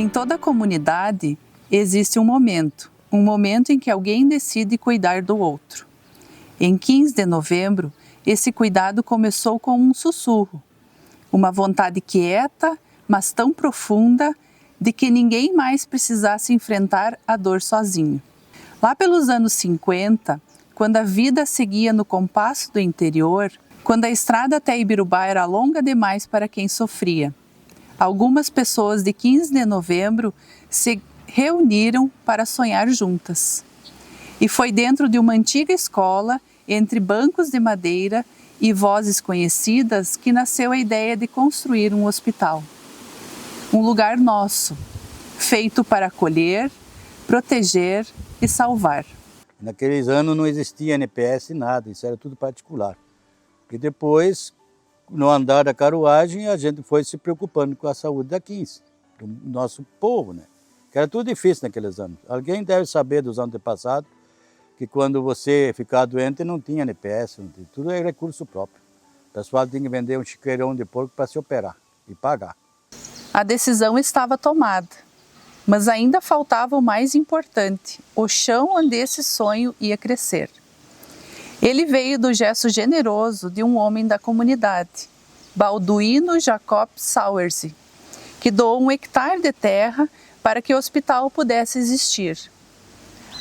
Em toda comunidade existe um momento em que alguém decide cuidar do outro. Em 15 de novembro, esse cuidado começou com um sussurro, uma vontade quieta, mas tão profunda, de que ninguém mais precisasse enfrentar a dor sozinho. Lá pelos anos 50, quando a vida seguia no compasso do interior, quando a estrada até Ibirubá era longa demais para quem sofria, algumas pessoas de 15 de novembro se reuniram para sonhar juntas. E foi dentro de uma antiga escola, entre bancos de madeira e vozes conhecidas, que nasceu a ideia de construir um hospital. Um lugar nosso, feito para acolher, proteger e salvar. Naqueles anos não existia NPS, nada, isso era tudo particular. E depois, no andar da carruagem, a gente foi se preocupando com a saúde da 15, do nosso povo, né? Que era tudo difícil naqueles anos. Alguém deve saber dos antepassados que quando você ficava doente não tinha NPS, tudo é recurso próprio. O pessoal tinha que vender um chiqueirão de porco para se operar e pagar. A decisão estava tomada, mas ainda faltava o mais importante, o chão onde esse sonho ia crescer. Ele veio do gesto generoso de um homem da comunidade, Balduino Jacob Sauersy, que doou 1 hectare de terra para que o hospital pudesse existir.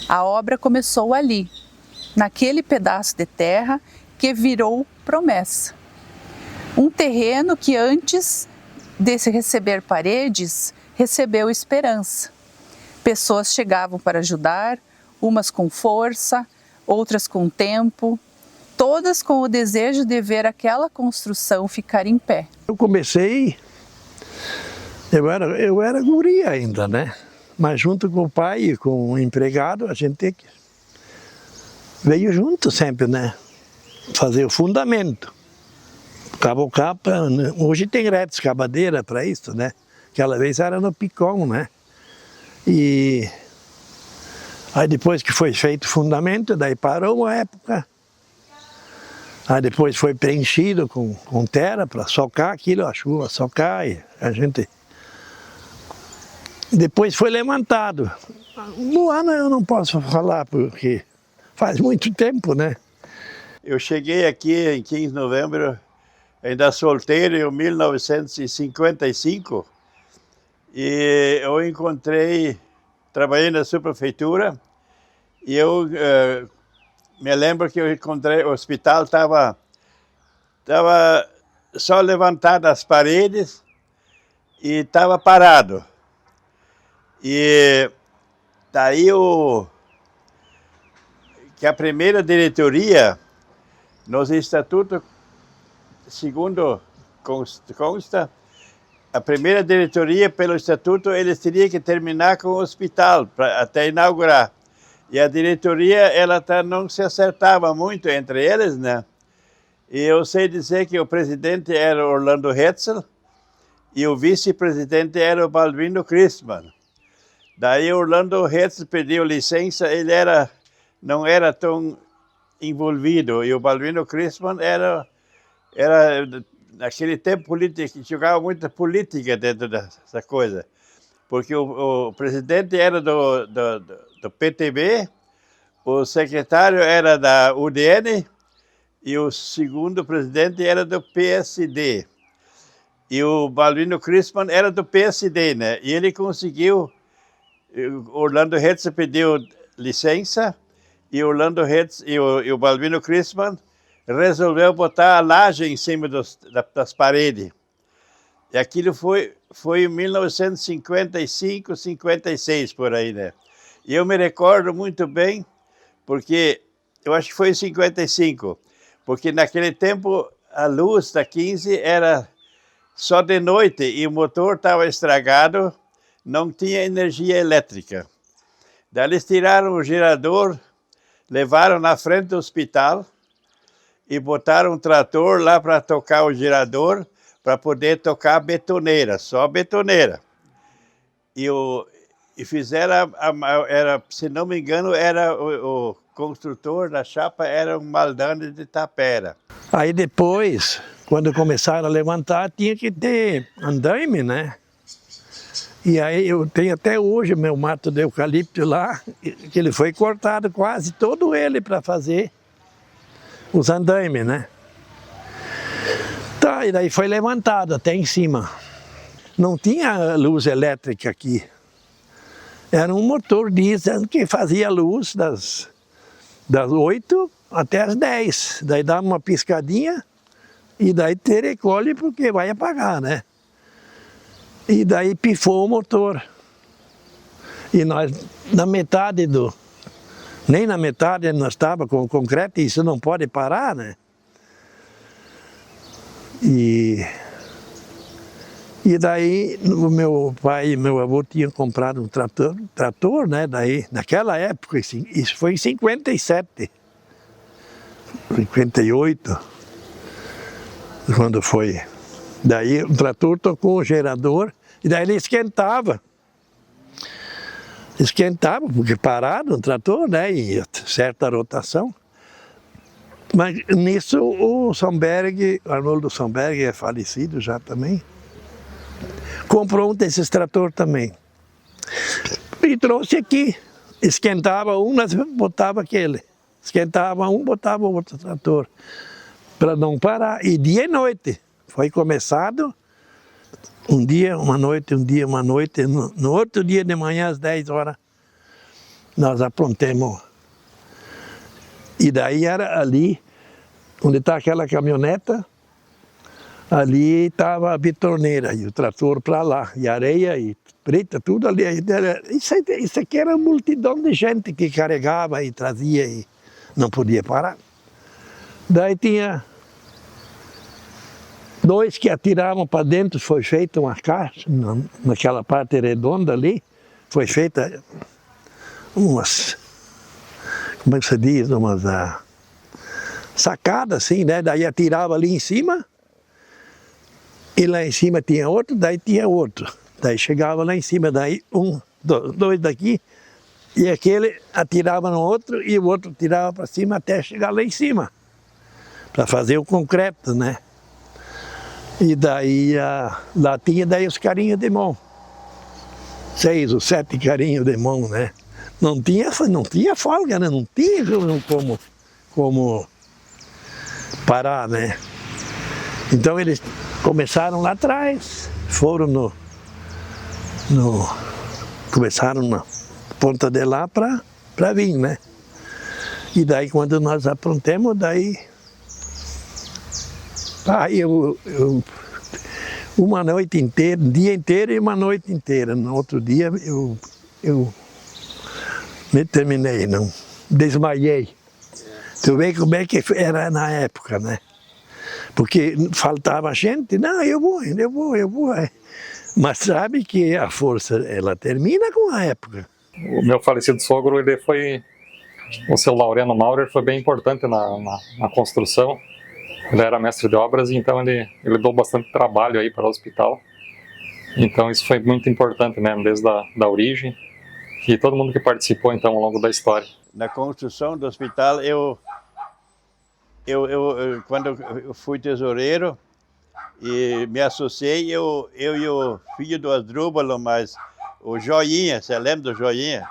A obra começou ali, naquele pedaço de terra que virou promessa. Um terreno que antes de receber paredes, recebeu esperança. Pessoas chegavam para ajudar, umas com força, outras com tempo, todas com o desejo de ver aquela construção ficar em pé. Eu comecei, eu era guri ainda, né? Mas junto com o pai e com o empregado, a gente veio junto sempre, né? Fazer o fundamento. Cabo-capa, hoje tem rede escavadeira para isso, né? Aquela vez era no Picon, né? E aí depois que foi feito o fundamento, daí parou uma época. Aí depois foi preenchido com terra para socar aquilo, a chuva socar e a gente... Depois foi levantado. No ano eu não posso falar porque faz muito tempo, né? Eu cheguei aqui em 15 de novembro, ainda solteiro, em 1955, e eu encontrei, trabalhei na subprefeitura, e eu me lembro que eu encontrei, o hospital estava só levantado as paredes e estava parado. E daí que a primeira diretoria, nos estatutos, segundo consta, a primeira diretoria, pelo estatuto, eles teriam que terminar com o hospital, até inaugurar. E a diretoria, ela não se acertava muito entre eles, né? E eu sei dizer que o presidente era Orlando Hetzel e o vice-presidente era o Balduino Christmann. Daí Orlando Hetzel pediu licença, ele não era tão envolvido, e o Balduino Christmann era naquele tempo político, jogava muita política dentro dessa coisa, porque o presidente era do PTB, o secretário era da UDN e o segundo presidente era do PSD. E o Balduino Christmann era do PSD, né? E ele conseguiu, Orlando Hetzel pediu licença e Orlando Hetzel e o Balduino Christmann resolveu botar a laje em cima das paredes. E aquilo foi em 1955, 56, por aí, né? E eu me recordo muito bem, porque eu acho que foi em 55, porque naquele tempo a luz da 15 era só de noite e o motor estava estragado, não tinha energia elétrica. Daí eles tiraram o gerador, levaram na frente do hospital, e botaram um trator lá para tocar o gerador, para poder tocar a betoneira, só a betoneira. E fizeram, se não me engano, era o construtor da chapa era um Maldani de Tapera. Aí depois, quando começaram a levantar, tinha que ter andaime, né? E aí eu tenho até hoje meu mato de eucalipto lá, que ele foi cortado quase todo ele para fazer os andaimes, né? Tá, e daí foi levantado até em cima. Não tinha luz elétrica aqui. Era um motor diesel que fazia luz das 8 até as 10. Daí dava uma piscadinha e daí te recolhe porque vai apagar, né? E daí pifou o motor. E nós, na metade nem na metade nós estávamos com o concreto, e isso não pode parar, né? E daí o meu pai e meu avô tinham comprado um trator, né? Daí, naquela época, isso foi em 57, 58, quando foi. Daí o trator tocou o gerador e daí ele esquentava. Esquentava, porque parado o trator, né? E certa rotação. Mas nisso o Arnoldo Somberg é falecido já também, comprou um desses tratores também. E trouxe aqui. Esquentava um, nós botava aquele. Esquentava um, botava outro trator. Para não parar. E dia e noite. Foi começado um dia, uma noite, um dia, uma noite. No outro dia de manhã, às 10 horas, nós aprontemos. E daí era ali, onde está aquela caminhoneta, ali estava a bitorneira e o trator para lá, e areia e preta, tudo ali. Isso aqui era uma multidão de gente que carregava e trazia e não podia parar. Daí tinha 2 que atiravam para dentro, foi feita uma caixa, naquela parte redonda ali, foi feita umas, como é que se diz, umas sacadas assim, né? Daí atirava ali em cima, e lá em cima tinha outro, daí tinha outro. Daí chegava lá em cima, daí 2 daqui, e aquele atirava no outro, e o outro atirava para cima até chegar lá em cima, para fazer o concreto, né? E daí, lá tinha daí os carinhos de mão. 6 ou 7 carinhos de mão, né? Não tinha folga, né? Não tinha como parar, né? Então eles começaram lá atrás, foram começaram na ponta de lá para vir, né? E daí quando nós aprontemos, daí uma noite inteira, um dia inteiro e uma noite inteira. No outro dia eu me terminei, não, desmaiei. Tu vê como é que era na época, né? Porque faltava gente, não, eu vou. Mas sabe que a força, ela termina com a época. O meu falecido sogro, o seu Laureano Maurer, foi bem importante na construção. Ele era mestre de obras, então ele deu bastante trabalho aí para o hospital. Então isso foi muito importante, né, desde a origem, e todo mundo que participou então ao longo da história. Na construção do hospital, quando eu fui tesoureiro e me associei, eu e o filho do Asdrúbalo, mas o Joinha, você lembra do Joinha?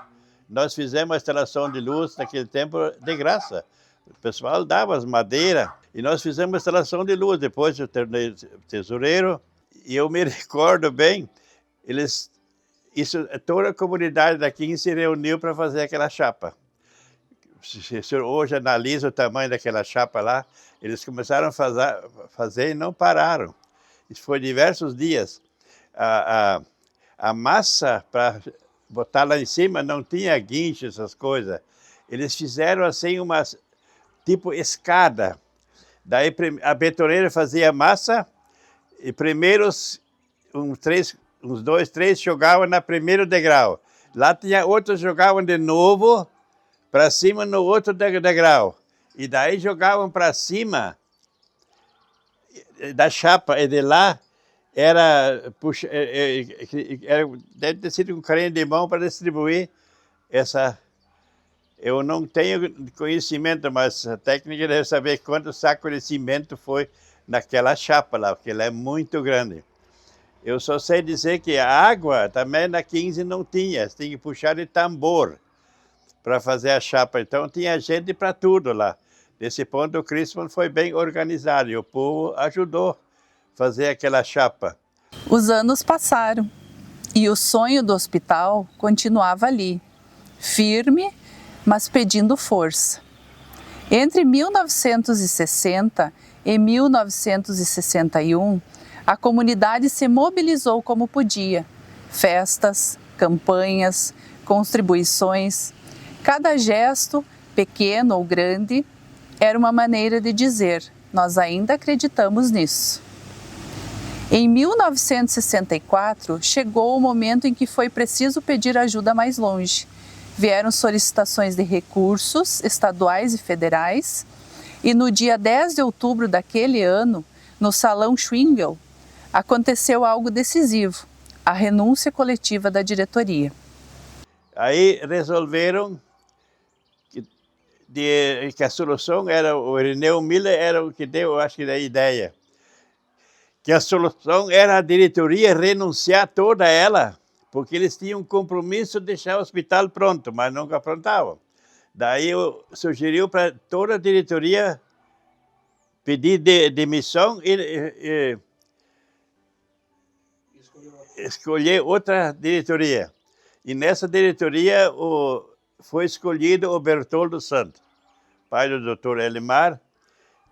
Nós fizemos a instalação de luz naquele tempo de graça. O pessoal dava as madeiras e nós fizemos a instalação de luz. Depois eu tornei tesoureiro e eu me recordo bem, toda a comunidade daqui se reuniu para fazer aquela chapa. Se o senhor hoje analisa o tamanho daquela chapa lá, eles começaram a fazer e não pararam. Isso foi diversos dias. A massa para botar lá em cima não tinha guincho, essas coisas. Eles fizeram assim uma tipo escada. Daí a betoneira fazia a massa e primeiro uns 2, 3 jogavam no primeiro degrau. Lá tinha outros que jogavam de novo para cima no outro degrau. E daí jogavam para cima da chapa, e de lá deve ter sido um carinho de mão para distribuir essa. Eu não tenho conhecimento, mas a técnica deve saber quantos sacos de cimento foi naquela chapa lá, porque ela é muito grande. Eu só sei dizer que a água também na 15 não tinha, você tinha que puxar de tambor para fazer a chapa. Então tinha gente para tudo lá. Desse ponto o Christmas foi bem organizado e o povo ajudou a fazer aquela chapa. Os anos passaram e o sonho do hospital continuava ali, firme, mas pedindo força. Entre 1960 e 1961, a comunidade se mobilizou como podia. Festas, campanhas, contribuições. Cada gesto, pequeno ou grande, era uma maneira de dizer: nós ainda acreditamos nisso. Em 1964, chegou o momento em que foi preciso pedir ajuda mais longe. Vieram solicitações de recursos estaduais e federais, e no dia 10 de outubro daquele ano, no Salão Schwingel, aconteceu algo decisivo: a renúncia coletiva da diretoria. Aí resolveram que a solução era, o Irineu Miller era o que deu, eu acho que a ideia, que a solução era a diretoria renunciar toda ela, porque eles tinham um compromisso de deixar o hospital pronto, mas nunca aprontavam. Daí eu sugeriu para toda a diretoria pedir demissão e escolher outra diretoria. E nessa diretoria foi escolhido o Bertoldo Santos, pai do Dr. Elimar,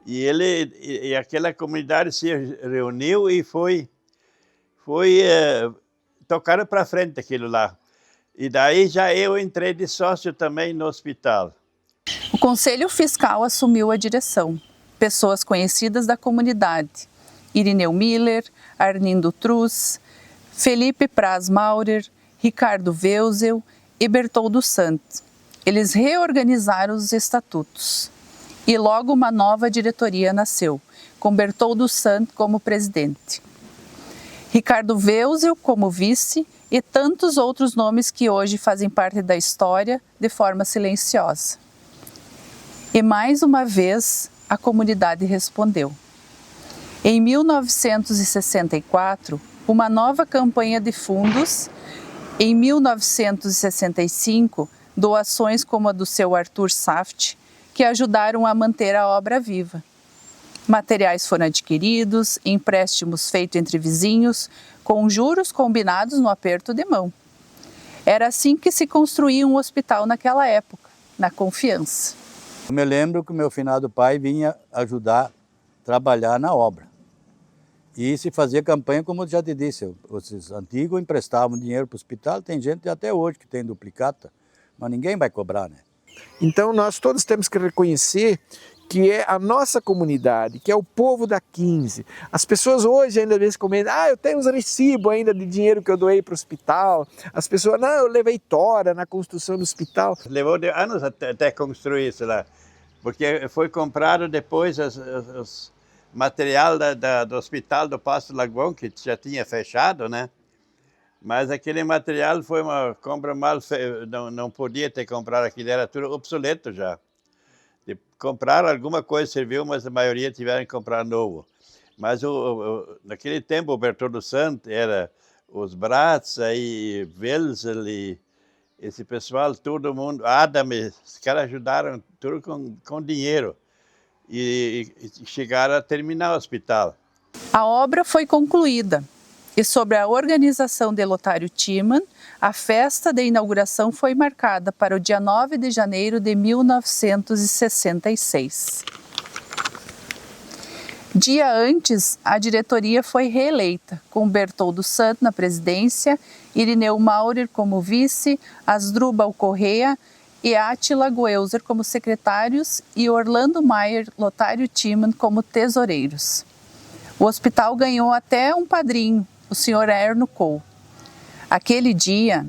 e aquela comunidade se reuniu e foi tocaram para frente aquilo lá. E daí já eu entrei de sócio também no hospital. O Conselho Fiscal assumiu a direção. Pessoas conhecidas da comunidade: Irineu Miller, Arlindo Truz, Felipe Praz Maurer, Ricardo Weuzel e Bertoldo Santos. Eles reorganizaram os estatutos. E logo uma nova diretoria nasceu, com Bertoldo Santos como presidente, Ricardo Weuzel como vice e tantos outros nomes que hoje fazem parte da história de forma silenciosa. E mais uma vez a comunidade respondeu. Em 1964, uma nova campanha de fundos. Em 1965, doações como a do seu Arthur Saft, que ajudaram a manter a obra viva. Materiais foram adquiridos, empréstimos feitos entre vizinhos, com juros combinados no aperto de mão. Era assim que se construía um hospital naquela época, na confiança. Eu me lembro que o meu finado pai vinha ajudar a trabalhar na obra. E se fazia campanha, como eu já te disse, os antigos emprestavam dinheiro para o hospital, tem gente até hoje que tem duplicata, mas ninguém vai cobrar, né? Então nós todos temos que reconhecer que é a nossa comunidade, que é o povo da 15. As pessoas hoje ainda às vezes comentam: eu tenho uns recibos ainda de dinheiro que eu doei para o hospital. As pessoas: não, eu levei tora na construção do hospital. Levou anos até construir isso lá, porque foi comprado depois os material do hospital do Pasto Lagoão, que já tinha fechado, né? Mas aquele material foi uma compra mal feita, não podia ter comprado aquilo, era tudo obsoleto já. Compraram alguma coisa, serviu, mas a maioria tiveram que comprar novo. Mas naquele tempo o Bertoldo Santos era os Bratz, aí Welzel e esse pessoal, todo mundo, Adam, os caras ajudaram tudo com dinheiro. E chegaram a terminar o hospital. A obra foi concluída e sobre a organização de Lotário Timann, a festa de inauguração foi marcada para o dia 9 de janeiro de 1966. Dia antes, a diretoria foi reeleita, com Bertoldo Santos na presidência, Irineu Maurer como vice, Asdrubal Correa e Átila Goelzer como secretários e Orlando Maier, Lotário Timann como tesoureiros. O hospital ganhou até um padrinho, o Sr. Erno Kohl. Aquele dia,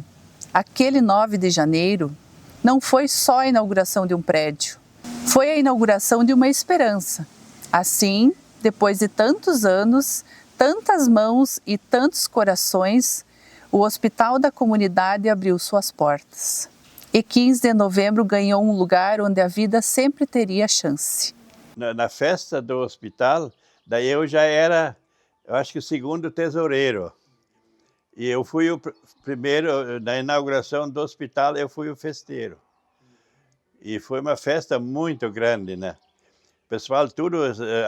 aquele 9 de janeiro, não foi só a inauguração de um prédio, foi a inauguração de uma esperança. Assim, depois de tantos anos, tantas mãos e tantos corações, o Hospital da Comunidade abriu suas portas. E 15 de novembro ganhou um lugar onde a vida sempre teria chance. Na festa do hospital, daí eu já era, eu acho que o segundo tesoureiro. E eu fui o primeiro, na inauguração do hospital, eu fui o festeiro. E foi uma festa muito grande, né? Pessoal, tudo,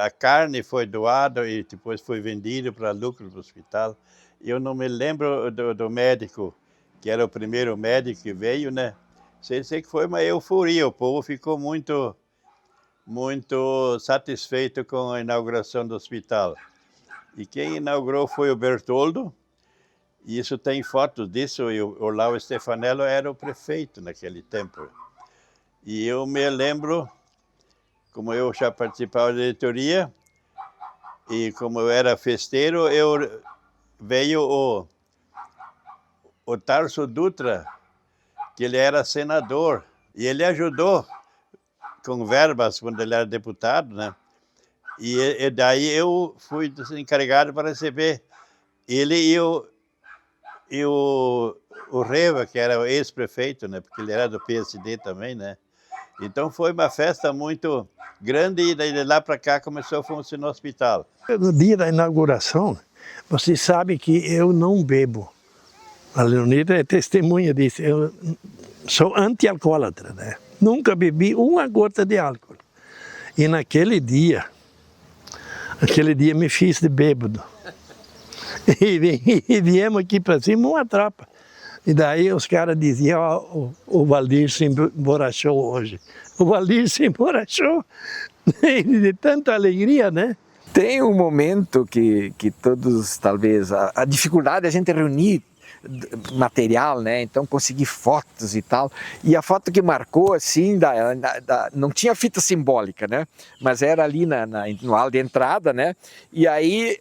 a carne foi doada e depois foi vendido para lucro do hospital. Eu não me lembro do médico, que era o primeiro médico que veio, né? Sei que foi uma euforia, o povo ficou muito satisfeito com a inauguração do hospital. E quem inaugurou foi o Bertoldo, e isso tem fotos disso, e o Olavo Stefanello era o prefeito naquele tempo. E eu me lembro, como eu já participava da diretoria, e como eu era festeiro, veio o Tarso Dutra, que ele era senador, e ele ajudou com verbas quando ele era deputado, né? E daí eu fui encarregado para receber ele e o Reva, que era o ex-prefeito, né? Porque ele era do PSD também, né? Então foi uma festa muito grande e daí de lá para cá começou a funcionar o hospital. No dia da inauguração, você sabe que eu não bebo. A Leonida é testemunha disso. Eu sou anti-alcoólatra, né? Nunca bebi uma gota de álcool. E naquele dia me fiz de bêbado. E viemos aqui para cima uma tropa. E daí os caras diziam, ó, o Valdir se emborrachou hoje. O Valdir se emborrachou de tanta alegria, né? Tem um momento que todos, talvez, a dificuldade é a gente reunir material, né? Então conseguir fotos e tal. E a foto que marcou, assim, não tinha fita simbólica, né? Mas era ali no hall de entrada, né? E aí,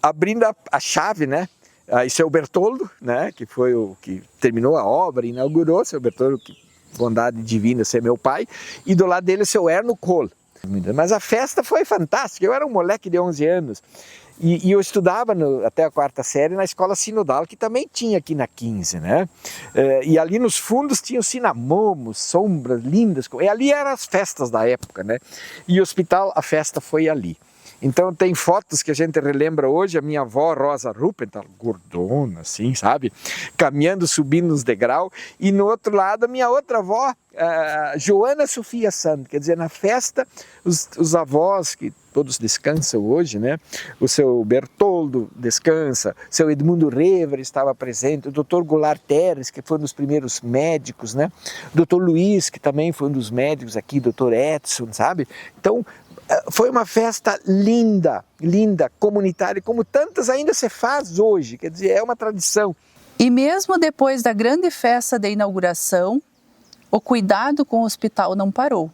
abrindo a chave, né? Aí seu Bertoldo, né? Que foi o que terminou a obra, inaugurou, seu Bertoldo, que bondade divina ser meu pai. E do lado dele, seu Erno Kohl. Mas a festa foi fantástica. Eu era um moleque de 11 anos. E eu estudava até a 4ª série na escola sinodal, que também tinha aqui na 15, né? E ali nos fundos tinha os cinamomos, sombras lindas. E ali eram as festas da época, né? E o hospital, a festa foi ali. Então tem fotos que a gente relembra hoje, a minha avó Rosa Ruppenthal, gordona assim, sabe? Caminhando, subindo os degraus. E no outro lado a minha outra avó, Joana Sofia Sand. Quer dizer, na festa, os avós, que todos descansam hoje, né? O seu Bertoldo descansa, seu Edmundo Rever estava presente, o doutor Goulart Teres, que foi um dos primeiros médicos, né? O doutor Luiz, que também foi um dos médicos aqui, doutor Edson, sabe? Então, foi uma festa linda, linda, comunitária, como tantas ainda se faz hoje, quer dizer, é uma tradição. E mesmo depois da grande festa de inauguração, o cuidado com o hospital não parou.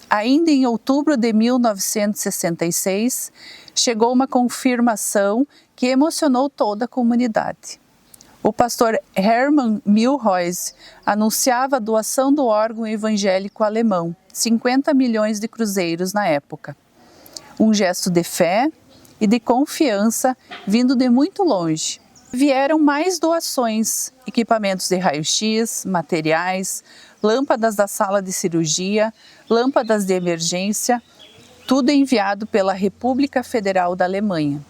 Ainda em outubro de 1966, chegou uma confirmação que emocionou toda a comunidade. O pastor Hermann Milreuss anunciava a doação do órgão evangélico alemão, 50 milhões de cruzeiros na época. Um gesto de fé e de confiança vindo de muito longe. Vieram mais doações, equipamentos de raio-x, materiais, lâmpadas da sala de cirurgia, lâmpadas de emergência, tudo enviado pela República Federal da Alemanha.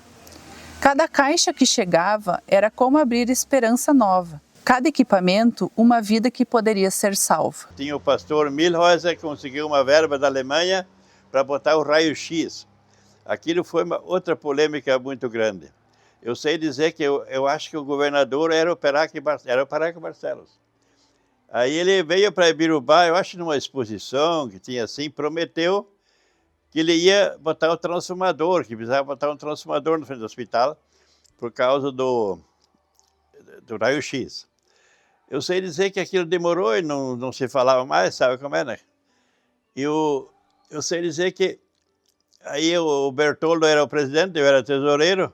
Cada caixa que chegava era como abrir esperança nova. Cada equipamento, uma vida que poderia ser salva. Tinha o pastor Milhäuser que conseguiu uma verba da Alemanha para botar o raio-x. Aquilo foi uma outra polêmica muito grande. Eu sei dizer que eu acho que o governador era o Peraque Barcelos. Aí ele veio para Ibirubá, eu acho numa exposição que tinha assim, prometeu que ele ia botar o transformador, que precisava botar um transformador no frente do hospital, por causa do raio-x. Eu sei dizer que aquilo demorou e não se falava mais, sabe como é, né? Eu sei dizer que aí o Bertoldo era o presidente, eu era tesoureiro,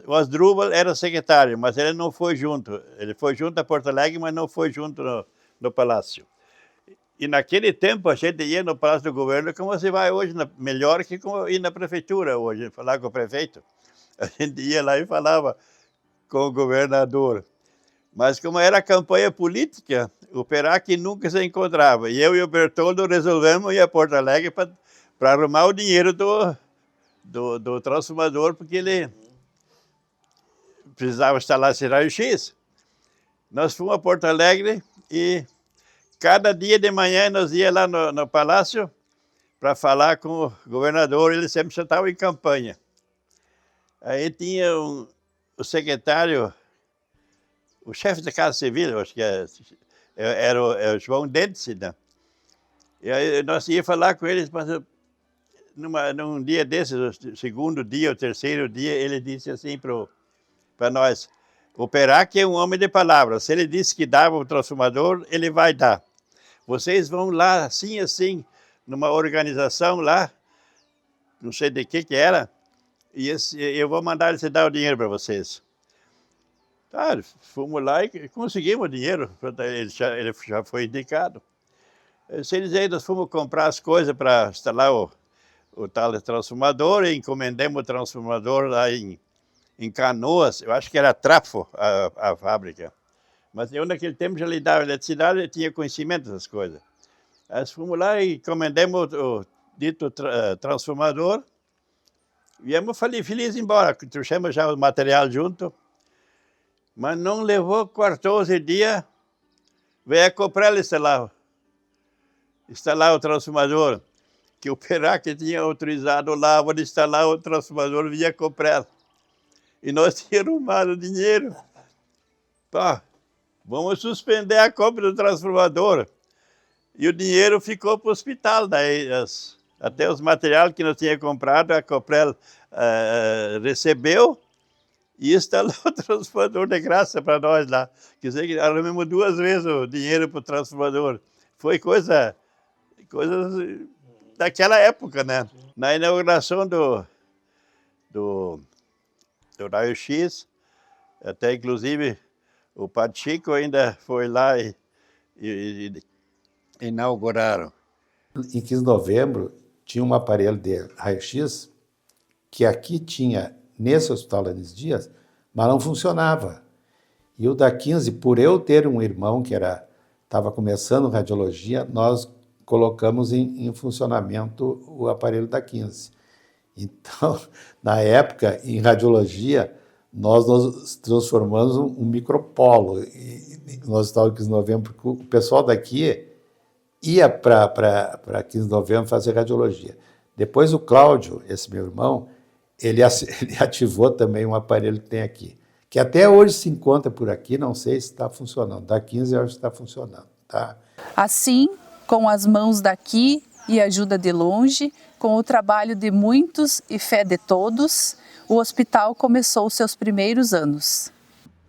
o Asdrubal era secretário, mas ele não foi junto. Ele foi junto a Porto Alegre, mas não foi junto no Palácio. E naquele tempo a gente ia no Palácio do Governo como você vai hoje, melhor que ir na prefeitura hoje, falar com o prefeito. A gente ia lá e falava com o governador. Mas como era campanha política, o Peraque nunca se encontrava. E eu e o Bertoldo resolvemos ir a Porto Alegre para arrumar o dinheiro do transformador, porque ele precisava instalar esse raio-x, nós fomos a Porto Alegre e cada dia de manhã nós ia lá no palácio para falar com o governador, ele sempre já estava em campanha. Aí tinha o secretário, o chefe da Casa Civil, acho que era o João Dentze, né? E aí nós ia falar com ele, mas num dia desses, o segundo dia, o terceiro dia, ele disse assim para nós, o Perac é um homem de palavra, se ele disse que dava o transformador, ele vai dar. Vocês vão lá, assim, assim, numa organização lá, não sei de que era, e eu vou mandar ele dar o dinheiro para vocês. Tá, fomos lá e conseguimos o dinheiro, ele já foi indicado. Eles aí, nós fomos comprar as coisas para instalar o tal transformador, e encomendamos o transformador lá em Canoas, eu acho que era Trafo a fábrica. Mas eu naquele tempo já lidava com eletricidade e tinha conhecimento dessas coisas. Nós fomos lá e encomendamos o dito transformador, viemos felizes embora, trouxemos já o material junto, mas não levou 14 dias, veio a Coprel instalar o transformador, que o Perac tinha autorizado lá para instalar o transformador via Coprel. E nós tínhamos arrumado o dinheiro. Pá, vamos suspender a compra do transformador. E o dinheiro ficou para o hospital. Daí, até os materiais que nós tínhamos comprado, a Coprel recebeu e instalou o transformador de graça para nós lá. Quer dizer que arrumamos 2 vezes o dinheiro para o transformador. Foi coisas daquela época, né? Na inauguração do raio-x, até inclusive o Padre Chico ainda foi lá e inauguraram. Em 15 de novembro, tinha um aparelho de raio-x que aqui tinha, nesse hospital Lanes Dias, mas não funcionava. E o da 15, por eu ter um irmão que estava começando radiologia, nós colocamos em funcionamento o aparelho da 15. Então, na época, em radiologia, nós transformamos um micropolo no Hospital 15 de Novembro, porque o pessoal daqui ia para 15 de Novembro fazer radiologia. Depois o Cláudio, esse meu irmão, ele ativou também um aparelho que tem aqui, que até hoje se encontra por aqui, não sei se está funcionando. Da 15 eu acho que está funcionando. Tá? Assim, com as mãos daqui e ajuda de longe, com o trabalho de muitos e fé de todos, o hospital começou seus primeiros anos.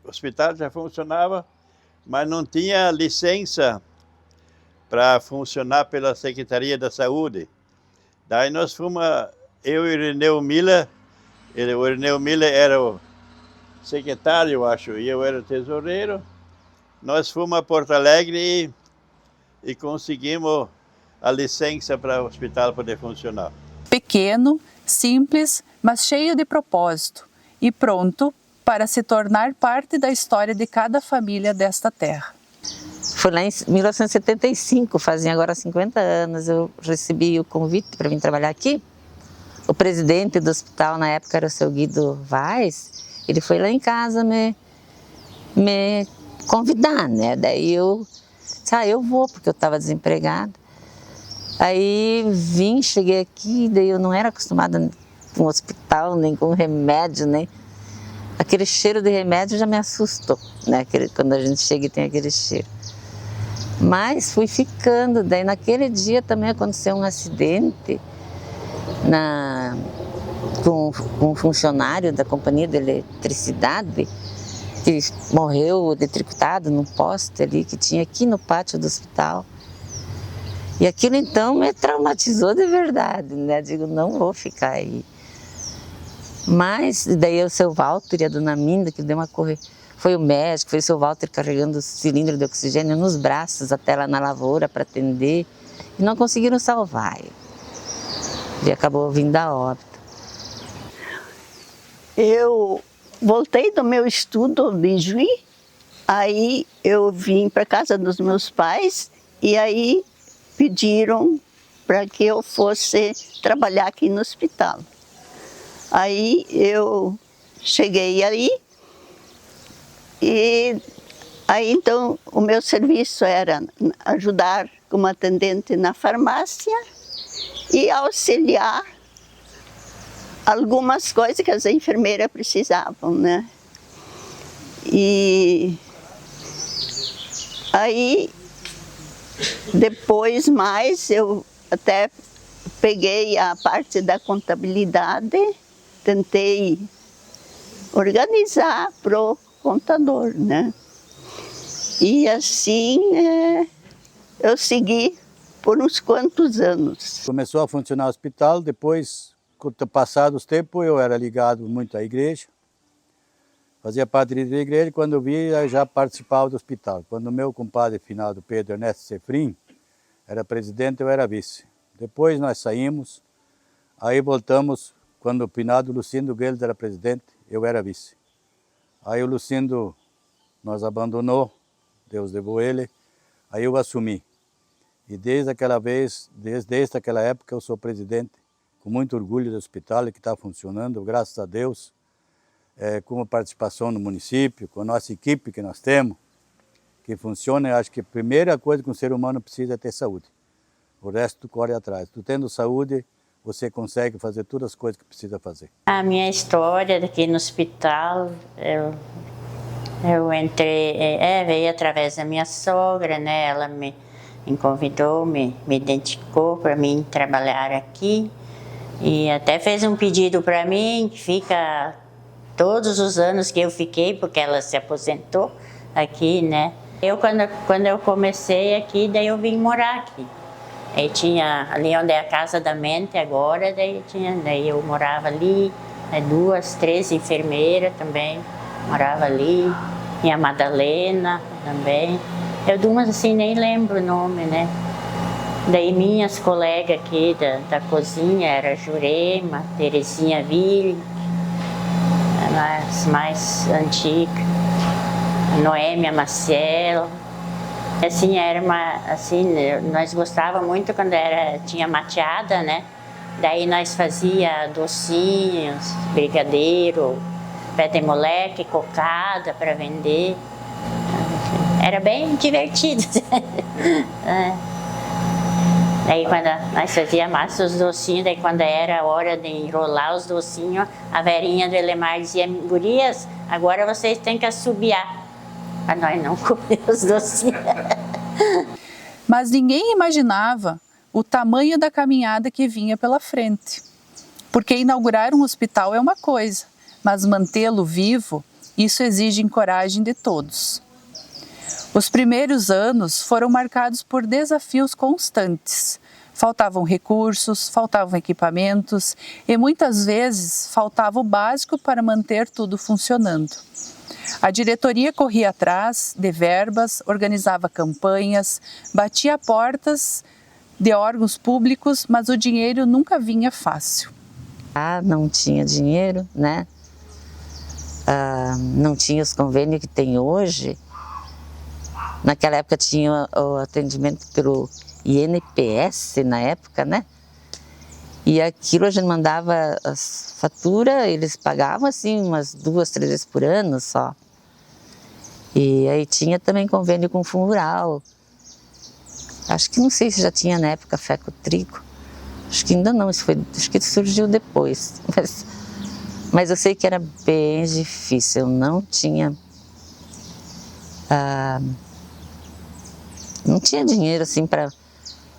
O hospital já funcionava, mas não tinha licença para funcionar pela Secretaria da Saúde. Daí nós fomos, eu e o Irineu Miller, o Irineu Miller era o secretário, eu acho, e eu era o tesoureiro. Nós fomos a Porto Alegre e conseguimos a licença para o hospital poder funcionar. Pequeno, simples, mas cheio de propósito e pronto para se tornar parte da história de cada família desta terra. Foi lá em 1975, fazem agora 50 anos, eu recebi o convite para vir trabalhar aqui. O presidente do hospital na época era o seu Guido Vaz, ele foi lá em casa me convidar, né? Daí eu disse, eu vou, porque eu estava desempregada. Aí cheguei aqui, daí eu não era acostumada com hospital, nem com remédio, nem... Aquele cheiro de remédio já me assustou, né? Quando a gente chega e tem aquele cheiro. Mas fui ficando, daí naquele dia também aconteceu um acidente com um funcionário da companhia de eletricidade, que morreu eletrocutado num poste ali que tinha aqui no pátio do hospital. E aquilo então me traumatizou de verdade, né? Digo, não vou ficar aí. Mas daí o seu Walter e a dona Minda, que deu uma corrida, foi o médico, foi o seu Walter carregando o cilindro de oxigênio nos braços até lá na lavoura para atender, e não conseguiram salvar. E acabou vindo a óbito. Eu voltei do meu estudo de Juí, aí eu vim para casa dos meus pais e aí pediram para que eu fosse trabalhar aqui no hospital. Aí eu cheguei aí E aí então o meu serviço era ajudar como atendente na farmácia e auxiliar algumas coisas que as enfermeiras precisavam, né? E aí, depois mais, eu até peguei a parte da contabilidade, tentei organizar pro contador, né? E assim eu segui por uns quantos anos. Começou a funcionar o hospital, depois, com o passar dos tempos, eu era ligado muito à igreja. Fazia parte da igreja e quando eu vi, eu já participava do hospital. Quando o meu compadre finado, Pedro Ernesto Sefrim, era presidente, eu era vice. Depois nós saímos, aí voltamos, quando o finado Lucindo Guedes era presidente, eu era vice. Aí o Lucindo nos abandonou, Deus levou ele, aí eu assumi. E desde aquela vez, desde aquela época, eu sou presidente, com muito orgulho do hospital que está funcionando, graças a Deus, com a participação no município, com a nossa equipe que nós temos, que funciona. Eu acho que a primeira coisa que um ser humano precisa é ter saúde. O resto tu corre atrás. Tu tendo saúde, você consegue fazer todas as coisas que precisa fazer. A minha história aqui no hospital, eu entrei, veio através da minha sogra, né? Ela me convidou, me identificou para mim trabalhar aqui e até fez um pedido para mim que fica todos os anos que eu fiquei, porque ela se aposentou aqui, né? Quando eu comecei aqui, daí eu vim morar aqui. Aí tinha ali onde é a Casa da Mente agora, daí eu morava ali, 2, 3 enfermeiras também, morava ali, tinha a Madalena também. Eu de umas assim nem lembro o nome, né? Daí minhas colegas aqui da cozinha era Jurema, Terezinha Ville, as mais antigas, Noêmia Maciel. Assim, nós gostávamos muito quando tinha mateada, né? Daí nós fazia docinhos, brigadeiro, pé de moleque, cocada para vender. Era bem divertido. Daí quando nós fazíamos massa, os docinhos, daí quando era a hora de enrolar os docinhos, a velhinha do Elemar dizia: gurias, agora vocês têm que assobiar, para nós não comer os docinhos. Mas ninguém imaginava o tamanho da caminhada que vinha pela frente. Porque inaugurar um hospital é uma coisa, mas mantê-lo vivo, isso exige coragem de todos. Os primeiros anos foram marcados por desafios constantes. Faltavam recursos, faltavam equipamentos e muitas vezes faltava o básico para manter tudo funcionando. A diretoria corria atrás de verbas, organizava campanhas, batia portas de órgãos públicos, mas o dinheiro nunca vinha fácil. Não tinha dinheiro, né? Não tinha os convênios que tem hoje. Naquela época tinha o atendimento pelo INPS, na época, né? E aquilo a gente mandava as faturas, eles pagavam assim umas 2, 3 vezes por ano só. E aí tinha também convênio com o Fundo Rural. Acho que não sei se já tinha na época Fé com Trigo. Acho que ainda não, acho que surgiu depois. Mas eu sei que era bem difícil, eu não tinha dinheiro assim para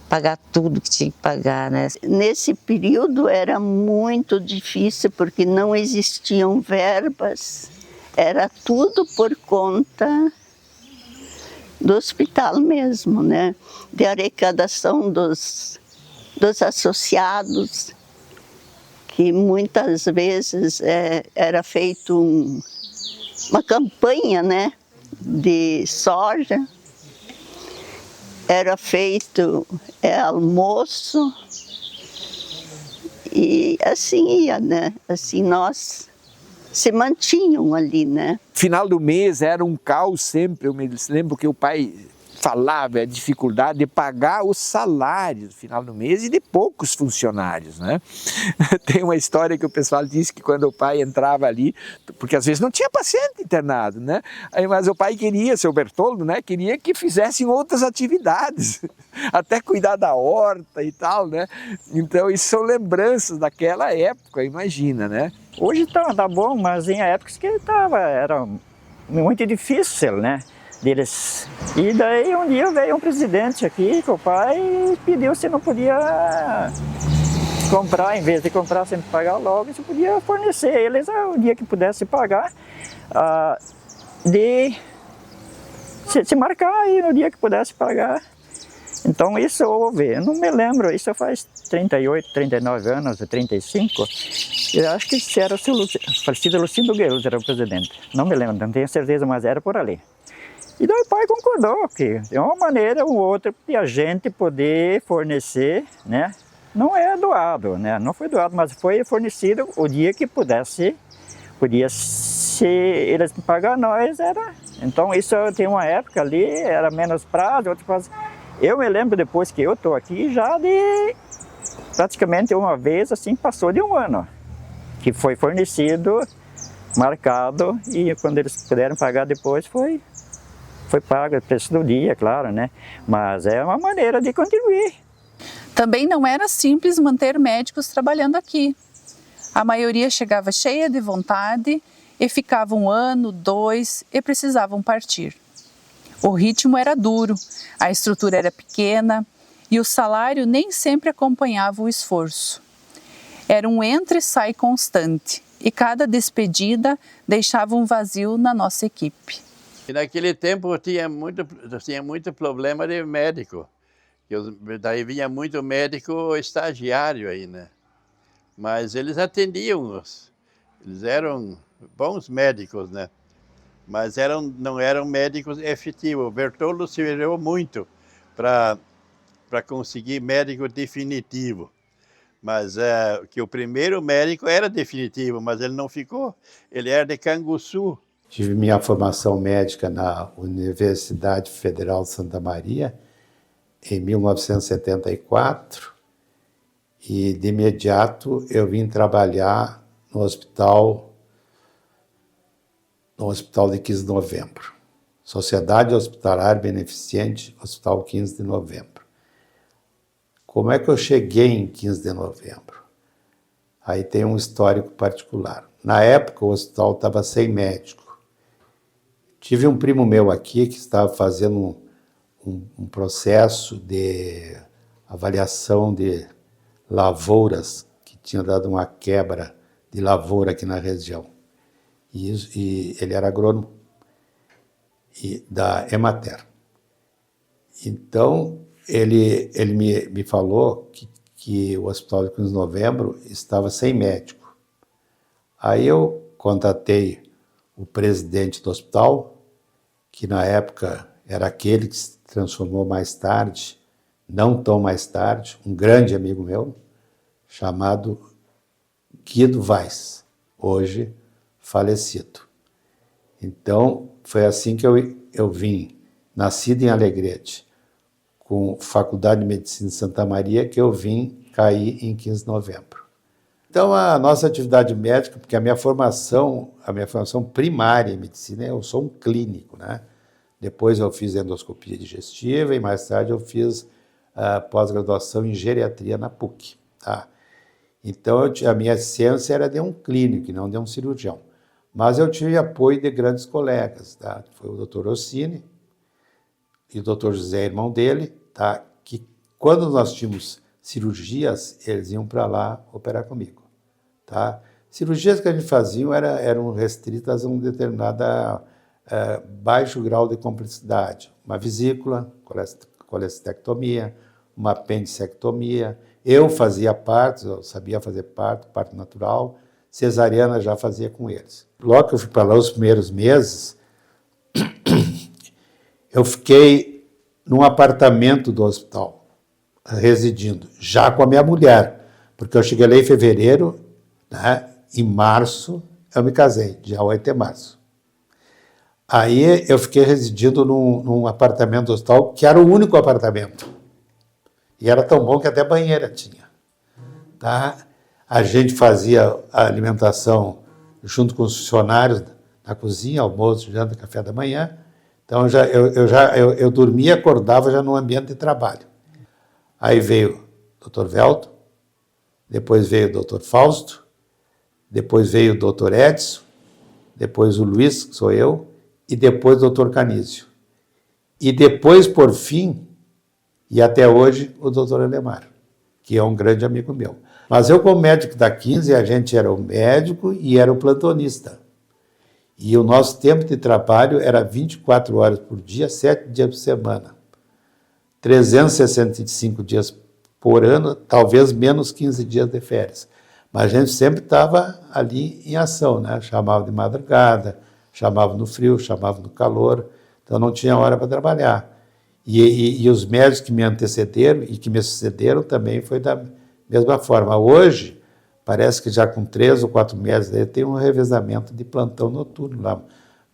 pagar tudo que tinha que pagar, né? Nesse período era muito difícil porque não existiam verbas, era tudo por conta do hospital mesmo, né? De arrecadação dos associados, que muitas vezes era feito uma campanha, né? De soja. Era feito almoço e assim ia, né? Assim nós se mantinham ali, né? Final do mês era um caos sempre. Eu me lembro que o pai falava a dificuldade de pagar os salários no final do mês e de poucos funcionários, né? Tem uma história que o pessoal disse que quando o pai entrava ali, porque às vezes não tinha paciente internado, né? Mas o pai queria, seu Bertoldo, né? Queria que fizessem outras atividades, até cuidar da horta e tal, né? Então isso são lembranças daquela época, imagina, né? Hoje tá bom, mas em épocas que era muito difícil, né? Deles. E daí um dia veio um presidente aqui com o pai e pediu se não podia comprar, em vez de comprar sem pagar logo, se podia fornecer eles o dia que pudesse pagar, de se marcar aí no dia que pudesse pagar. Então isso houve, eu não me lembro, isso faz 38, 39 anos, 35, eu acho que isso era o falecido Lucindo Guedes, era o presidente, não me lembro, não tenho certeza, mas era por ali. E daí o pai concordou que de uma maneira ou outra de a gente poder fornecer, né? Não é doado, né? Não foi doado, mas foi fornecido o dia que podia se eles pagar nós, era. Então isso tem uma época ali, era menos prazo, outra coisa. Eu me lembro depois que eu estou aqui já de praticamente uma vez assim, passou de um ano, que foi fornecido, marcado, e quando eles puderam pagar depois foi pago o preço do dia, claro, né? Mas é uma maneira de contribuir. Também não era simples manter médicos trabalhando aqui. A maioria chegava cheia de vontade e ficava 1 ano, 2 e precisavam partir. O ritmo era duro, a estrutura era pequena e o salário nem sempre acompanhava o esforço. Era um entra e sai constante e cada despedida deixava um vazio na nossa equipe. E naquele tempo tinha muito problema de médico. Daí vinha muito médico estagiário aí, né? Mas eles atendiam, eles eram bons médicos, né? Mas não eram médicos efetivos. O Bertoldo se virou muito para conseguir médico definitivo. Mas que o primeiro médico era definitivo, mas ele não ficou. Ele era de Canguçu. Tive minha formação médica na Universidade Federal de Santa Maria em 1974 e de imediato eu vim trabalhar no hospital de 15 de novembro. Sociedade Hospitalar Beneficente, Hospital 15 de novembro. Como é que eu cheguei em 15 de novembro? Aí tem um histórico particular. Na época o hospital estava sem médico. Tive um primo meu aqui que estava fazendo um processo de avaliação de lavouras, que tinha dado uma quebra de lavoura aqui na região. E ele era agrônomo da Emater. Então, ele me falou que o Hospital de 15 de Novembro estava sem médico. Aí eu contatei o presidente do hospital, que na época era aquele que se transformou mais tarde, não tão mais tarde, um grande amigo meu, chamado Guido Weiss, hoje falecido. Então, foi assim que eu vim, nascido em Alegrete, com Faculdade de Medicina de Santa Maria, que eu vim cair em 15 de novembro. Então, a nossa atividade médica, porque a minha formação primária em medicina, eu sou um clínico, né? Depois eu fiz endoscopia digestiva e mais tarde eu fiz pós-graduação em geriatria na PUC. Tá? Então, a minha ciência era de um clínico, não de um cirurgião. Mas eu tive apoio de grandes colegas, tá? Foi o Dr. Ossini e o Dr. José, irmão dele, tá? Que quando nós tínhamos cirurgias, eles iam para lá operar comigo. Tá? Cirurgias que a gente fazia eram restritas a um determinado baixo grau de complexidade. Uma vesícula, colestectomia, uma apendicectomia. Eu fazia partos, eu sabia fazer parto natural, cesariana já fazia com eles. Logo que eu fui para lá, os primeiros meses, eu fiquei num apartamento do hospital, residindo, já com a minha mulher, porque eu cheguei lá em fevereiro, né? Em março eu me casei, dia 8 de março. Aí eu fiquei residindo num apartamento do hospital, que era o único apartamento. E era tão bom que até banheira tinha. Tá? A gente fazia a alimentação junto com os funcionários na cozinha, almoço, janta, café da manhã. Então eu dormia e acordava já no ambiente de trabalho. Aí veio o Dr. Velto, depois veio o Dr. Fausto, depois veio o Dr. Edson, depois o Luiz, que sou eu, e depois o Dr. Canísio. E depois, por fim, e até hoje, o Dr. Elemar, que é um grande amigo meu. Mas eu, como médico da 15, a gente era o médico e era o plantonista. E o nosso tempo de trabalho era 24 horas por dia, 7 dias por semana. 365 dias por ano, talvez menos 15 dias de férias. Mas a gente sempre estava ali em ação, né? Chamava de madrugada, chamava no frio, chamava no calor, então não tinha hora para trabalhar. E os médicos que me antecederam e que me sucederam também foi da mesma forma. Hoje, parece que já com 3 ou 4 meses tem um revezamento de plantão noturno lá,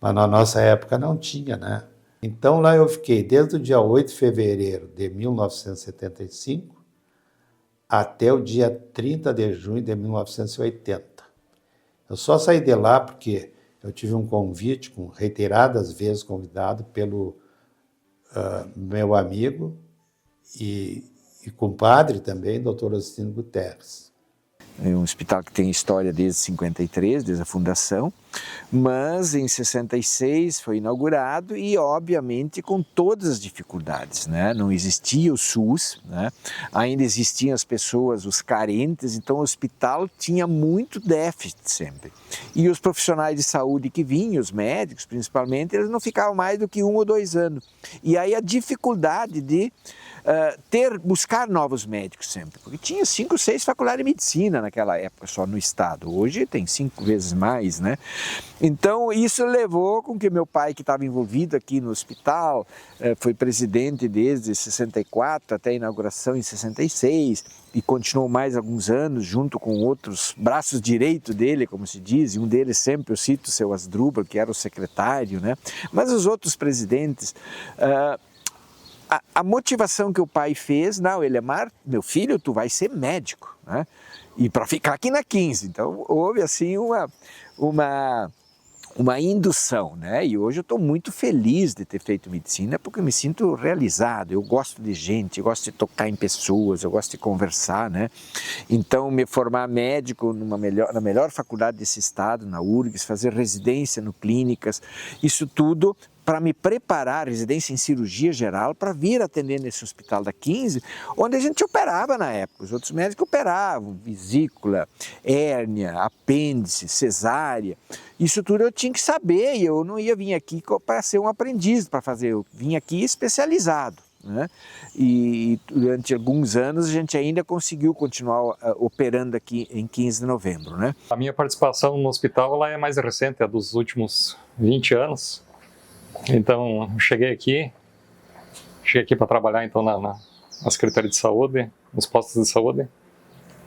mas na nossa época não tinha, né? Então lá eu fiquei desde o dia 8 de fevereiro de 1975 até o dia 30 de junho de 1980. Eu só saí de lá porque eu tive um convite, reiteradas vezes convidado pelo meu amigo e compadre também, Dr. Agostinho Guterres. É um hospital que tem história desde 53, desde a fundação, mas em 66 foi inaugurado e, obviamente, com todas as dificuldades, né? Não existia o SUS, né? Ainda existiam as pessoas, os carentes, então o hospital tinha muito déficit sempre. E os profissionais de saúde que vinham, os médicos principalmente, eles não ficavam mais do que 1 ou 2 anos. E aí a dificuldade de buscar novos médicos sempre, porque tinha 5, 6 faculdades de medicina naquela época só no estado, hoje tem 5 vezes mais, né? Então isso levou com que meu pai, que estava envolvido aqui no hospital, foi presidente desde 64 até a inauguração em 66 e continuou mais alguns anos junto com outros braços direitos dele, como se diz, e um deles sempre eu cito o seu Asdrubal, que era o secretário, né? Mas os outros presidentes, a motivação que o pai fez, não, Elemar, meu filho, tu vai ser médico, né? E para ficar aqui na 15. Então houve assim uma indução, né? E hoje eu estou muito feliz de ter feito medicina porque eu me sinto realizado, eu gosto de gente, eu gosto de tocar em pessoas, eu gosto de conversar, né? Então me formar médico na melhor faculdade desse estado, na URGS, fazer residência no clínicas, isso tudo para me preparar, residência em cirurgia geral, para vir atender nesse hospital da 15, onde a gente operava na época. Os outros médicos operavam vesícula, hérnia, apêndice, cesárea. Isso tudo eu tinha que saber e eu não ia vir aqui para ser um aprendiz para fazer, eu vim aqui especializado, né? E durante alguns anos a gente ainda conseguiu continuar operando aqui em 15 de novembro, né? A minha participação no hospital ela é mais recente, é dos últimos 20 anos. Então, cheguei aqui para trabalhar então na Secretaria de Saúde, nos postos de saúde,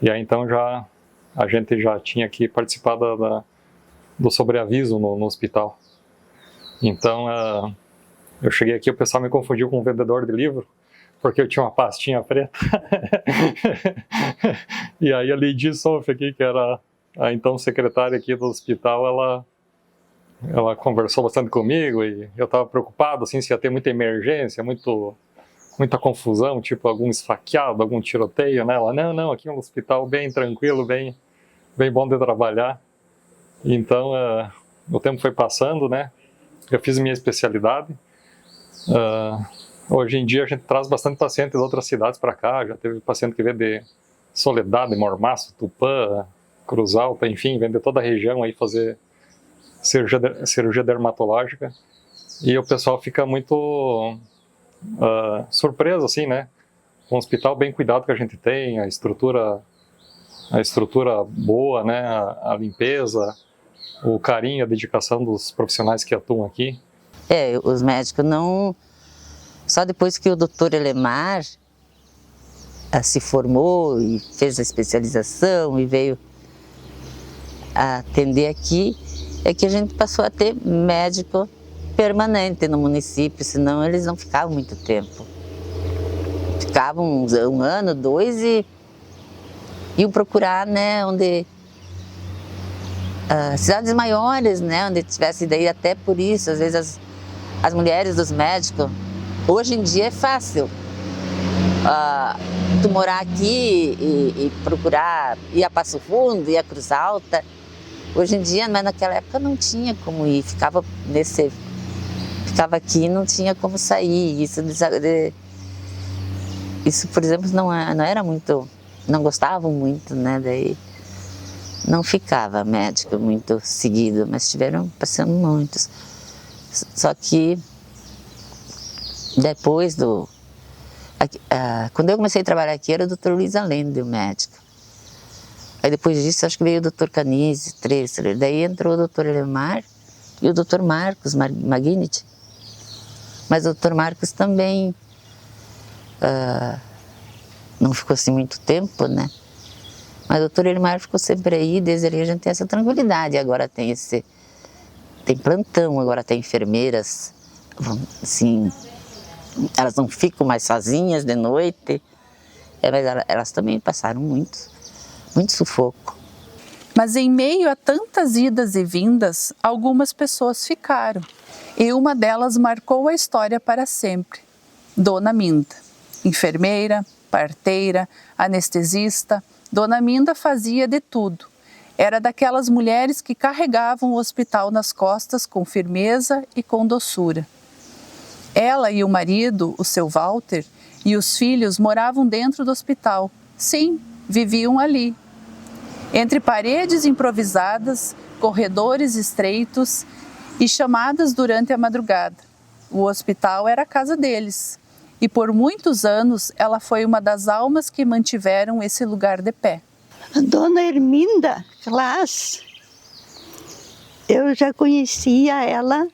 e aí então a gente já tinha aqui participado do sobreaviso no hospital. Então, eu cheguei aqui, o pessoal me confundiu com um vendedor de livro, porque eu tinha uma pastinha preta. E aí a Lidia Sof aqui, que era a então secretária aqui do hospital, ela conversou bastante comigo e eu estava preocupado assim, se ia ter muita emergência, muita confusão, tipo algum esfaqueado, algum tiroteio, né? Ela, não, aqui é um hospital bem tranquilo, bem bom de trabalhar. Então, o tempo foi passando, né? Eu fiz minha especialidade. Hoje em dia a gente traz bastante paciente de outras cidades para cá, já teve paciente que veio de Soledade, Mormaço, Tupã, Cruz Alta, enfim, vem de toda a região aí fazer cirurgia dermatológica, e o pessoal fica muito surpreso, assim, né? Um hospital bem cuidado que a gente tem, a estrutura boa, né? A limpeza, o carinho, a dedicação dos profissionais que atuam aqui. Os médicos não... Só depois que o doutor Elemar se formou e fez a especialização e veio atender aqui, é que a gente passou a ter médico permanente no município, senão eles não ficavam muito tempo. Ficavam um ano, 2 e iam procurar, né, onde cidades maiores, né, onde tivesse daí, até por isso, às vezes as mulheres dos médicos, hoje em dia é fácil tu morar aqui e procurar ir a Passo Fundo, ir a Cruz Alta. Hoje em dia, mas naquela época não tinha como ir, ficava aqui e não tinha como sair. Isso, por exemplo, não era muito, não gostavam muito, né? Daí não ficava médico muito seguido, mas tiveram passando muitos. Só que depois quando eu comecei a trabalhar aqui era o Dr. Luiz Allende, o médico. Aí depois disso acho que veio o Dr. Canise, Tressler, daí entrou o Dr. Elemar e o Dr. Marcos Magnit. Mas o Dr. Marcos também não ficou assim muito tempo, né? Mas o Dr. Elemar ficou sempre aí, desde ali a gente tem essa tranquilidade. Agora tem plantão, agora tem enfermeiras, assim, elas não ficam mais sozinhas de noite, mas elas também passaram muito sufoco. Mas em meio a tantas idas e vindas, algumas pessoas ficaram. E uma delas marcou a história para sempre. Dona Minda, enfermeira, parteira, anestesista, Dona Minda fazia de tudo. Era daquelas mulheres que carregavam o hospital nas costas com firmeza e com doçura. Ela e o marido, o seu Walter, e os filhos moravam dentro do hospital. Sim, viviam ali. Entre paredes improvisadas, corredores estreitos e chamadas durante a madrugada. O hospital era a casa deles. E por muitos anos ela foi uma das almas que mantiveram esse lugar de pé. A Dona Herminda Klaas, eu já conhecia ela,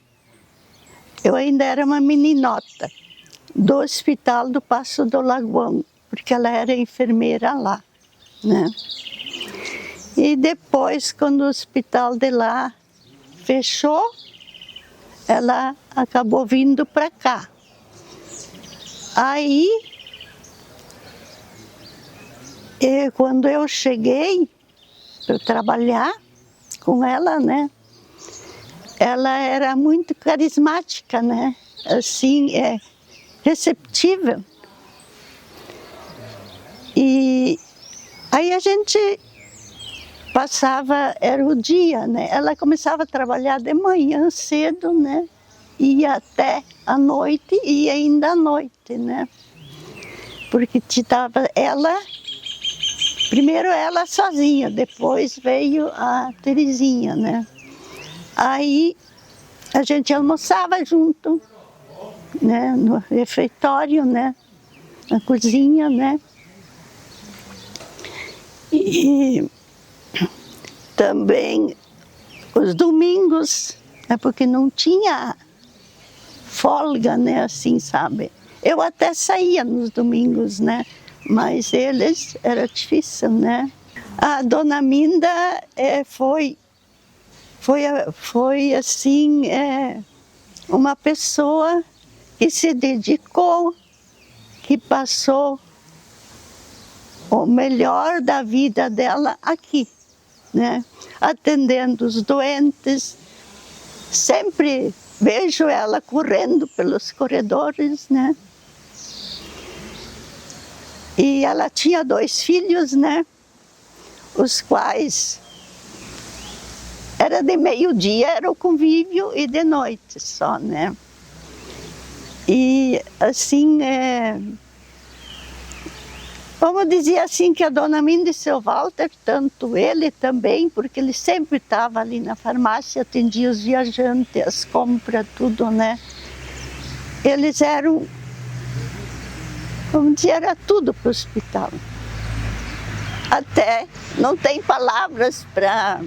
eu ainda era uma meninota, do Hospital do Passo do Lagoão, porque ela era enfermeira lá, né? E depois, quando o hospital de lá fechou, ela acabou vindo para cá. Aí, quando eu cheguei para trabalhar com ela, né? Ela era muito carismática, né? Assim, receptível. E aí a gente passava, era o dia, né? Ela começava a trabalhar de manhã cedo, né? Ia até a noite e ainda à noite, né? Porque estava ela, primeiro ela sozinha, depois veio a Terezinha, né? Aí a gente almoçava junto, né? No refeitório, né? Na cozinha, né? E também os domingos, porque não tinha folga, né, assim, sabe? Eu até saía nos domingos, né? Mas eles, era difícil, né? A Dona Minda foi assim, uma pessoa que se dedicou, que passou o melhor da vida dela aqui, né? Atendendo os doentes. Sempre vejo ela correndo pelos corredores, né? E ela tinha 2 filhos, né? Os quais era de meio-dia, era o convívio, e de noite só, né? E assim, vamos dizer assim, que a Dona Minda e seu Walter, tanto ele também, porque ele sempre estava ali na farmácia, atendia os viajantes, as compras, tudo, né? Eles eram, vamos dizer, era tudo para o hospital. Até não tem palavras para,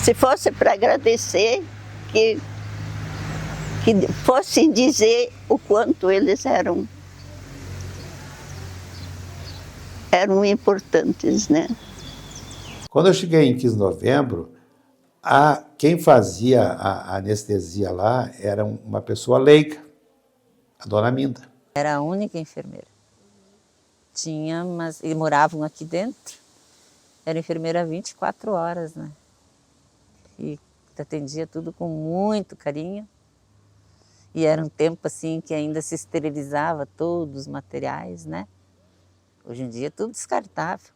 se fosse para agradecer, que fossem dizer o quanto eles eram importantes, né? Quando eu cheguei em 15 de novembro, Quem fazia a anestesia lá era uma pessoa leiga, a dona Minda. Era a única enfermeira. Tinha, mas e moravam aqui dentro. Era enfermeira 24 horas, né? E atendia tudo com muito carinho. E era um tempo assim que ainda se esterilizava todos os materiais, né? Hoje em dia é tudo descartável.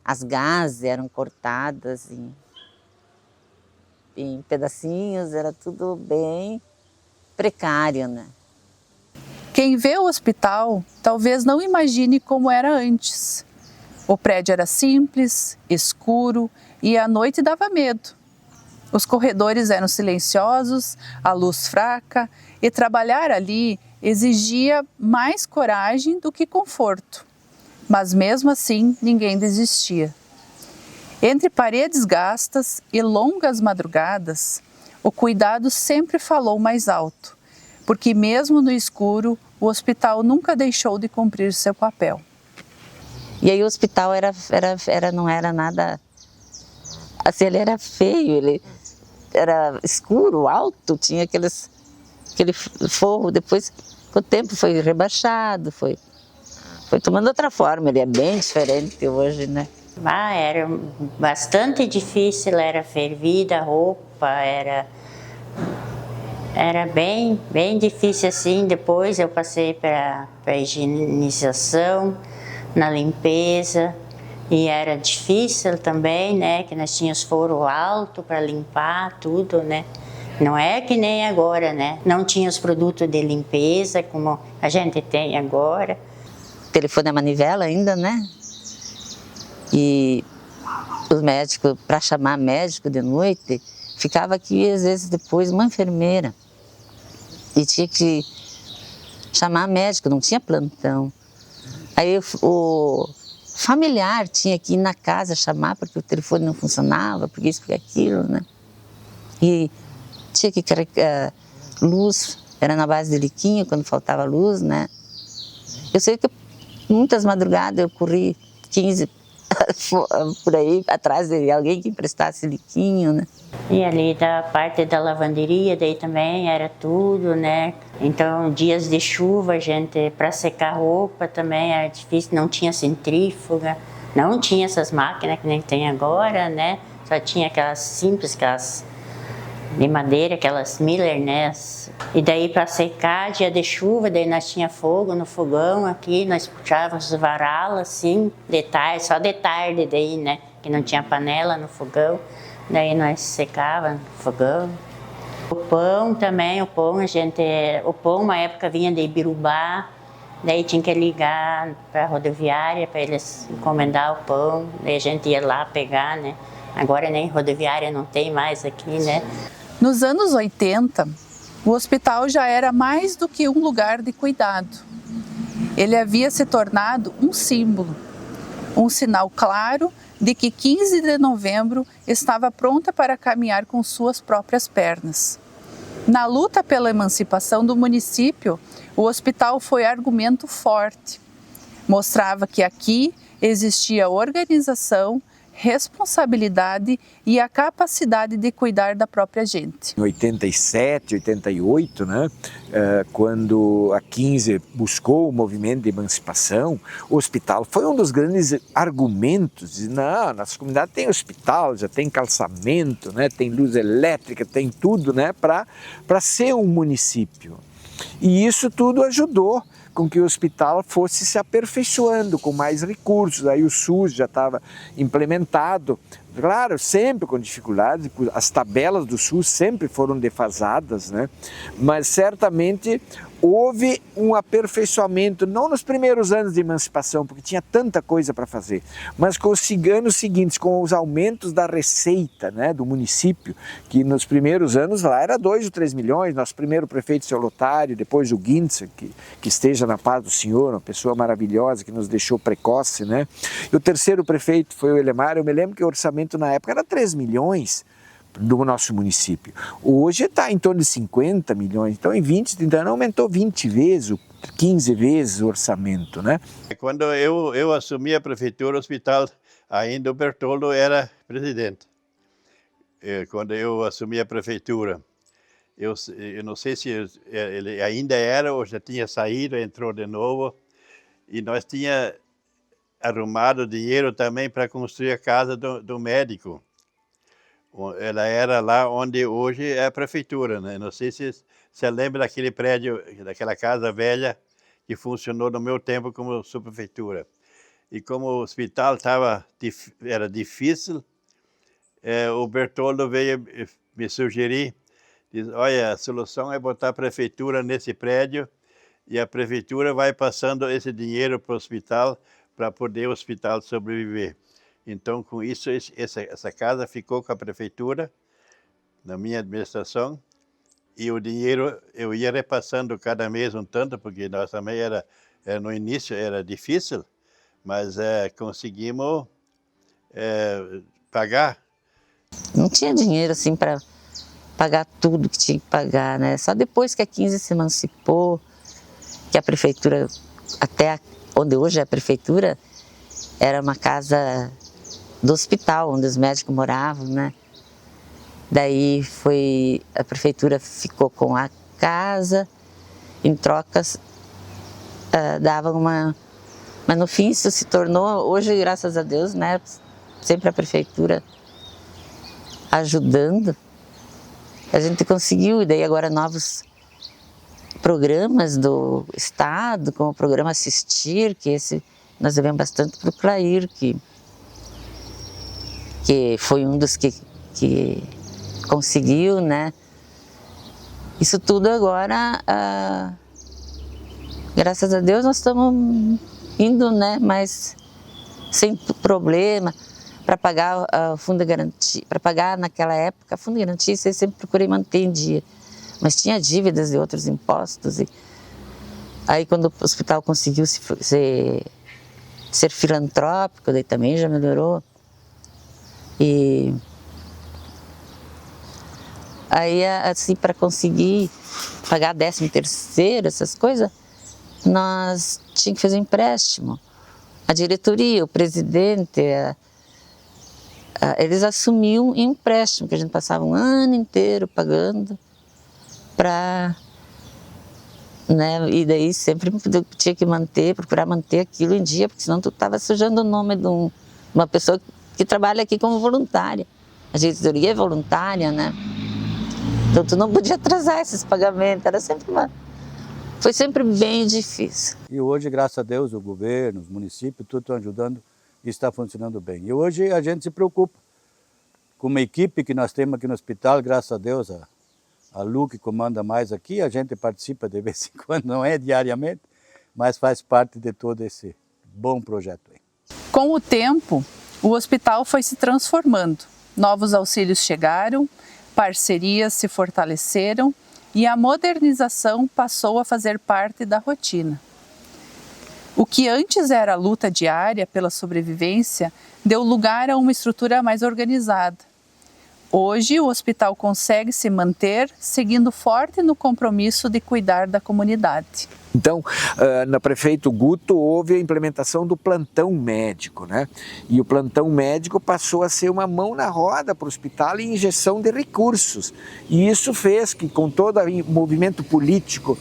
As gases eram cortadas em pedacinhos, era tudo bem precário, né? Quem vê o hospital talvez não imagine como era antes. O prédio era simples, escuro e à noite dava medo. Os corredores eram silenciosos, a luz fraca e trabalhar ali exigia mais coragem do que conforto. Mas mesmo assim, ninguém desistia. Entre paredes gastas e longas madrugadas, o cuidado sempre falou mais alto, porque mesmo no escuro, o hospital nunca deixou de cumprir seu papel. E aí o hospital não era nada... Assim, ele era feio, ele era escuro, alto, tinha aquele forro. Depois, com o tempo, foi rebaixado, foi tomando outra forma. Ele é bem diferente hoje, né? Era bastante difícil, era fervida a roupa, era bem difícil assim. Depois eu passei para a higienização, na limpeza, e era difícil também, né? Que nós tínhamos foro alto para limpar tudo, né? Não é que nem agora, né? Não tinha os produtos de limpeza como a gente tem agora. O telefone é manivela ainda, né? E os médicos, para chamar médico de noite, ficava aqui às vezes depois uma enfermeira. E tinha que chamar médico, não tinha plantão. Aí o familiar tinha que ir na casa chamar porque o telefone não funcionava, porque isso, porque aquilo, né? E tinha que carregar luz, era na base de liquinho quando faltava luz, né? Eu sei que muitas madrugadas eu corri 15 por aí atrás de alguém que emprestasse liquinho, né? E ali da parte da lavanderia, daí também era tudo, né? Então, dias de chuva, a gente, para secar roupa também era difícil, não tinha centrífuga, não tinha essas máquinas que nem tem agora, né? Só tinha aquelas simples, aquelas de madeira, aquelas Miller, né? E daí para secar, dia de chuva, daí nós tinha fogo no fogão aqui, nós puxávamos varal assim, de tarde, só de tarde daí, né? Que não tinha panela no fogão, daí nós secava no fogão. O pão também, o pão uma época vinha de Ibirubá, daí tinha que ligar para a rodoviária para eles encomendar o pão, daí a gente ia lá pegar, né? Agora nem rodoviária não tem mais aqui, né? Nos anos 80, o hospital já era mais do que um lugar de cuidado. Ele havia se tornado um símbolo, um sinal claro de que 15 de novembro estava pronta para caminhar com suas próprias pernas. Na luta pela emancipação do município, o hospital foi argumento forte. Mostrava que aqui existia organização, responsabilidade e a capacidade de cuidar da própria gente. Em 87, 88, né, quando a 15 buscou o movimento de emancipação, o hospital foi um dos grandes argumentos. De, não, nossa comunidade tem hospital, já tem calçamento, né, tem luz elétrica, tem tudo, né, para ser um município. E isso tudo ajudou com que o hospital fosse se aperfeiçoando com mais recursos. Aí o SUS já estava implementado, claro, sempre com dificuldades, as tabelas do SUS sempre foram defasadas, né? Mas certamente houve um aperfeiçoamento, não nos primeiros anos de emancipação, porque tinha tanta coisa para fazer, mas com os anos seguintes, com os aumentos da receita, né, do município, que nos primeiros anos lá era 2 ou 3 milhões, nosso primeiro prefeito, seu Lotário, depois o Guinther, que esteja na paz do Senhor, uma pessoa maravilhosa que nos deixou precoce, né? E o terceiro prefeito foi o Elemar. Eu me lembro que o orçamento na época era 3 milhões, do nosso município. Hoje está em torno de 50 milhões, então em 20, 30 anos aumentou 20 vezes, 15 vezes o orçamento, né? Quando eu assumi a prefeitura, o hospital, ainda o Bertoldo era presidente. quando eu assumi a prefeitura. Eu não sei se ele ainda era ou já tinha saído, entrou de novo. E nós tínhamos arrumado dinheiro também para construir a casa do médico. Ela era lá onde hoje é a prefeitura, né? Não sei se você lembra daquele prédio, daquela casa velha que funcionou no meu tempo como subprefeitura. E como o hospital era difícil, o Bertoldo veio me sugerir, diz, olha, a solução é botar a prefeitura nesse prédio e a prefeitura vai passando esse dinheiro para o hospital para poder o hospital sobreviver. Então, com isso, essa casa ficou com a prefeitura, na minha administração, e o dinheiro eu ia repassando cada mês um tanto, porque nós também no início era difícil, mas conseguimos pagar. Não tinha dinheiro assim para pagar tudo que tinha que pagar, né? Só depois que a 15 se emancipou, que a prefeitura, até onde hoje é a prefeitura, era uma casa do hospital, onde os médicos moravam, né? Daí a prefeitura ficou com a casa, em trocas dava uma... Mas no fim isso se tornou, hoje graças a Deus, né? Sempre a prefeitura ajudando, a gente conseguiu, e daí agora novos programas do Estado, como o programa Assistir, que esse nós devemos bastante para o Clair, que foi um dos que conseguiu, né? Isso tudo agora, graças a Deus, nós estamos indo, né? Mas sem problema, para pagar o fundo de garantia, para pagar naquela época, fundo de garantia, eu sempre procurei manter em dia. Mas tinha dívidas de outros impostos. E aí quando o hospital conseguiu ser filantrópico, daí também já melhorou. E aí, assim, para conseguir pagar 13º, essas coisas, nós tínhamos que fazer um empréstimo. A diretoria, o presidente, eles assumiam um empréstimo, que a gente passava um ano inteiro pagando para... Né? E daí sempre tinha que procurar manter aquilo em dia, porque senão tu estava sujando o nome de uma pessoa que trabalha aqui como voluntária. A diretoria é voluntária, né? Então tu não podia atrasar esses pagamentos, foi sempre bem difícil. E hoje, graças a Deus, o governo, os municípios, tudo estão ajudando e está funcionando bem. E hoje a gente se preocupa com uma equipe que nós temos aqui no hospital, graças a Deus, a Lu que comanda mais aqui, a gente participa de vez em quando, não é diariamente, mas faz parte de todo esse bom projeto aí. Com o tempo, o hospital foi se transformando, novos auxílios chegaram, parcerias se fortaleceram e a modernização passou a fazer parte da rotina. O que antes era a luta diária pela sobrevivência deu lugar a uma estrutura mais organizada. Hoje, o hospital consegue se manter, seguindo forte no compromisso de cuidar da comunidade. Então, na prefeito Guto, houve a implementação do plantão médico, né? E o plantão médico passou a ser uma mão na roda para o hospital e injeção de recursos. E isso fez que, com todo o movimento político,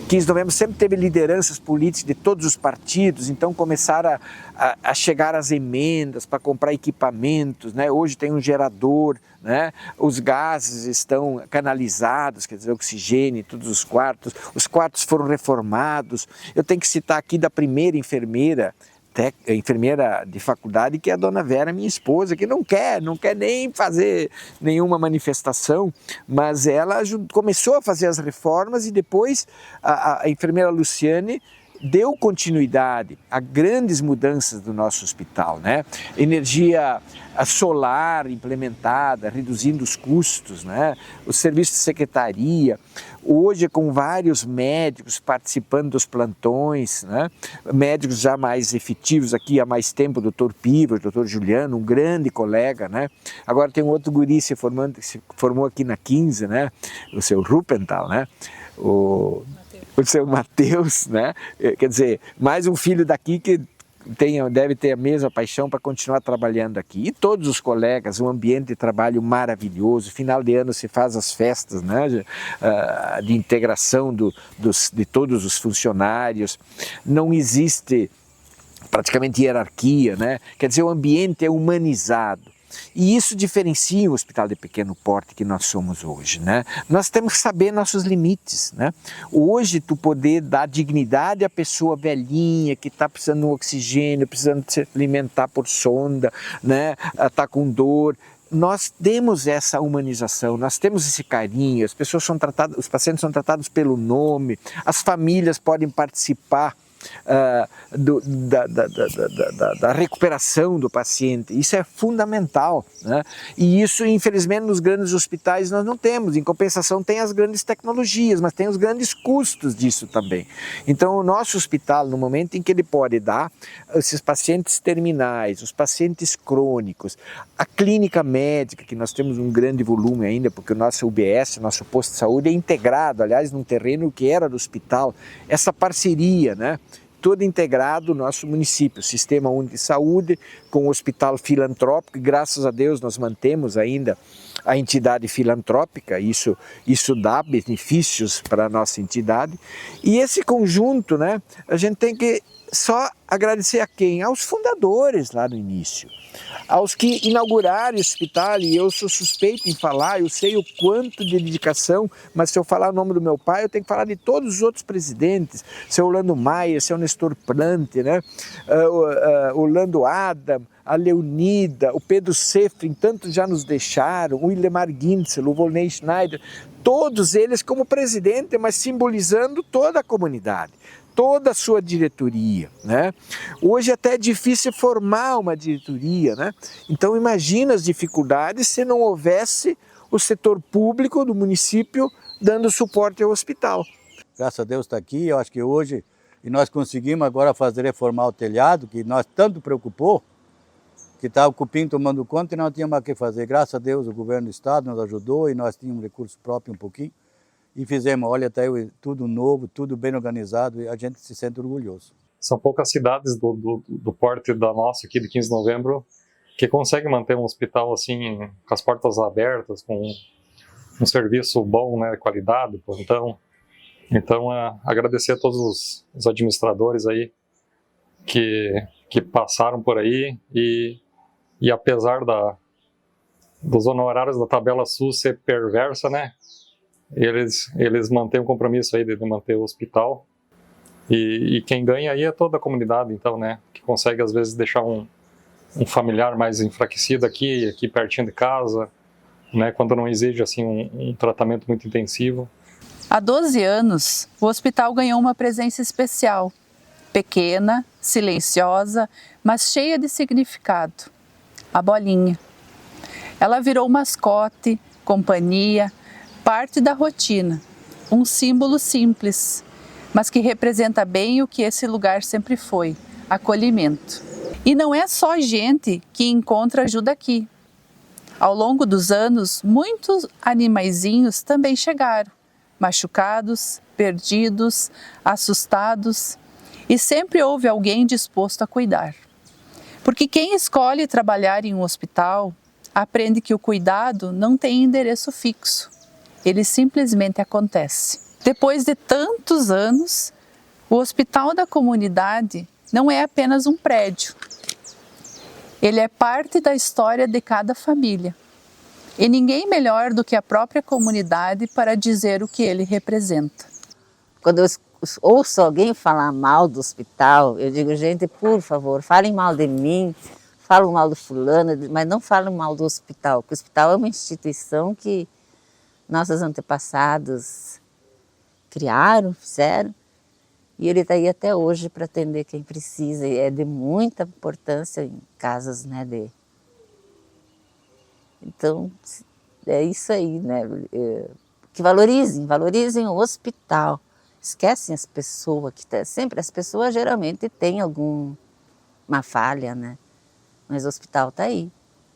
15 de novembro sempre teve lideranças políticas de todos os partidos, então começaram a chegar as emendas para comprar equipamentos, né? Hoje tem um gerador, né? Os gases estão canalizados, quer dizer, oxigênio em todos os quartos foram reformados. Eu tenho que citar aqui da primeira enfermeira de faculdade, que é a dona Vera, minha esposa, que não quer nem fazer nenhuma manifestação, mas ela começou a fazer as reformas e depois a enfermeira Luciane deu continuidade a grandes mudanças do nosso hospital, né? Energia solar implementada, reduzindo os custos, né? O serviço de secretaria, hoje com vários médicos participando dos plantões, né? Médicos já mais efetivos aqui há mais tempo, o doutor Piva, o doutor Juliano, um grande colega, né? Agora tem um outro guri se formou aqui na 15, né? O seu Rupenthal, né? O seu Matheus, né? Quer dizer, mais um filho daqui que deve ter a mesma paixão para continuar trabalhando aqui. E todos os colegas, um ambiente de trabalho maravilhoso. Final de ano se faz as festas, né, de integração de todos os funcionários. Não existe praticamente hierarquia, né? Quer dizer, o ambiente é humanizado. E isso diferencia o hospital de pequeno porte que nós somos hoje, né? Nós temos que saber nossos limites, né? Hoje, tu poder dar dignidade à pessoa velhinha que está precisando de um oxigênio, precisando se alimentar por sonda, né? Está com dor. Nós temos essa humanização, nós temos esse carinho, as pessoas são tratadas, os pacientes são tratados pelo nome, as famílias podem participar da recuperação do paciente. Isso é fundamental, né? E isso, infelizmente, nos grandes hospitais nós não temos. Em compensação, tem as grandes tecnologias, mas tem os grandes custos disso também. Então, o nosso hospital, no momento em que ele pode dar esses pacientes terminais, os pacientes crônicos, a clínica médica, que nós temos um grande volume ainda, porque o nosso UBS, o nosso posto de saúde é integrado, aliás, num terreno que era do hospital, essa parceria, né? Todo integrado no nosso município, Sistema Único de Saúde, com o hospital filantrópico, e graças a Deus nós mantemos ainda a entidade filantrópica, isso dá benefícios para a nossa entidade. E esse conjunto, né, a gente tem que só agradecer a quem? Aos fundadores lá no início, aos que inauguraram o hospital, e eu sou suspeito em falar, eu sei o quanto de dedicação, mas se eu falar o nome do meu pai, eu tenho que falar de todos os outros presidentes, seu Orlando Maia, seu Nestor Plante, né? O Orlando Adam, a Leonida, o Pedro Sefrin, tantos já nos deixaram, o Ilemar Guintzel, o Volney Schneider, todos eles como presidente, mas simbolizando toda a comunidade, toda a sua diretoria, né? Hoje até é difícil formar uma diretoria, né? Então imagina as dificuldades se não houvesse o setor público do município dando suporte ao hospital. Graças a Deus está aqui, eu acho que hoje, e nós conseguimos agora reformar o telhado, que nós tanto preocupou, que estava o cupim tomando conta e não tínhamos mais o que fazer. Graças a Deus o governo do estado nos ajudou e nós tínhamos recurso próprio um pouquinho. E fizemos, olha, até tudo novo, tudo bem organizado, e a gente se sente orgulhoso. São poucas cidades do porte da nossa aqui de 15 de novembro que conseguem manter um hospital assim, com as portas abertas, com um serviço bom, né, qualidade, plantão. Então, agradecer a todos os administradores aí que passaram por aí e apesar dos honorários da tabela SUS ser perversa, né, eles mantêm o compromisso aí de manter o hospital e quem ganha aí é toda a comunidade, então, né, que consegue às vezes deixar um familiar mais enfraquecido aqui pertinho de casa, né, quando não exige assim um tratamento muito intensivo. Há 12 anos, o hospital ganhou uma presença especial, pequena, silenciosa, mas cheia de significado. A Bolinha. Ela virou mascote, companhia, parte da rotina, um símbolo simples, mas que representa bem o que esse lugar sempre foi, acolhimento. E não é só gente que encontra ajuda aqui. Ao longo dos anos, muitos animaizinhos também chegaram, machucados, perdidos, assustados, e sempre houve alguém disposto a cuidar. Porque quem escolhe trabalhar em um hospital aprende que o cuidado não tem endereço fixo. Ele simplesmente acontece. Depois de tantos anos, o Hospital da Comunidade não é apenas um prédio. Ele é parte da história de cada família. E ninguém melhor do que a própria comunidade para dizer o que ele representa. Quando eu ouço alguém falar mal do hospital, eu digo, gente, por favor, falem mal de mim, falem mal do fulano, mas não falem mal do hospital, porque o hospital é uma instituição que nossos antepassados criaram, fizeram, e ele está aí até hoje para atender quem precisa, e é de muita importância em casos, né, Então, é isso aí, né, que valorizem o hospital, esquecem as pessoas, sempre as pessoas geralmente têm alguma falha, né, mas o hospital está aí,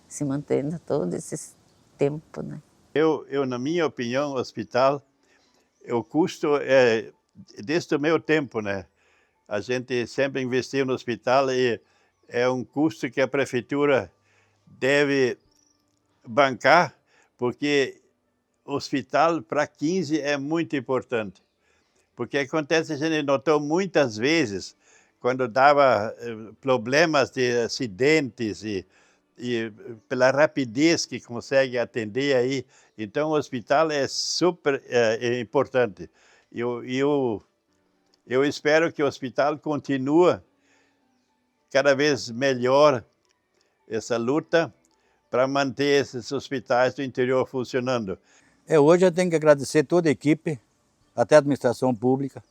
se mantendo todo esse tempo, né. Eu, na minha opinião, o hospital, o custo é desde o meu tempo, né? A gente sempre investiu no hospital e é um custo que a prefeitura deve bancar, porque o hospital para 15 é muito importante. Porque acontece, a gente notou muitas vezes, quando dava problemas de acidentes e pela rapidez que consegue atender aí, então o hospital é super importante. Eu espero que o hospital continue cada vez melhor essa luta para manter esses hospitais do interior funcionando. Hoje eu tenho que agradecer toda a equipe, até a administração pública,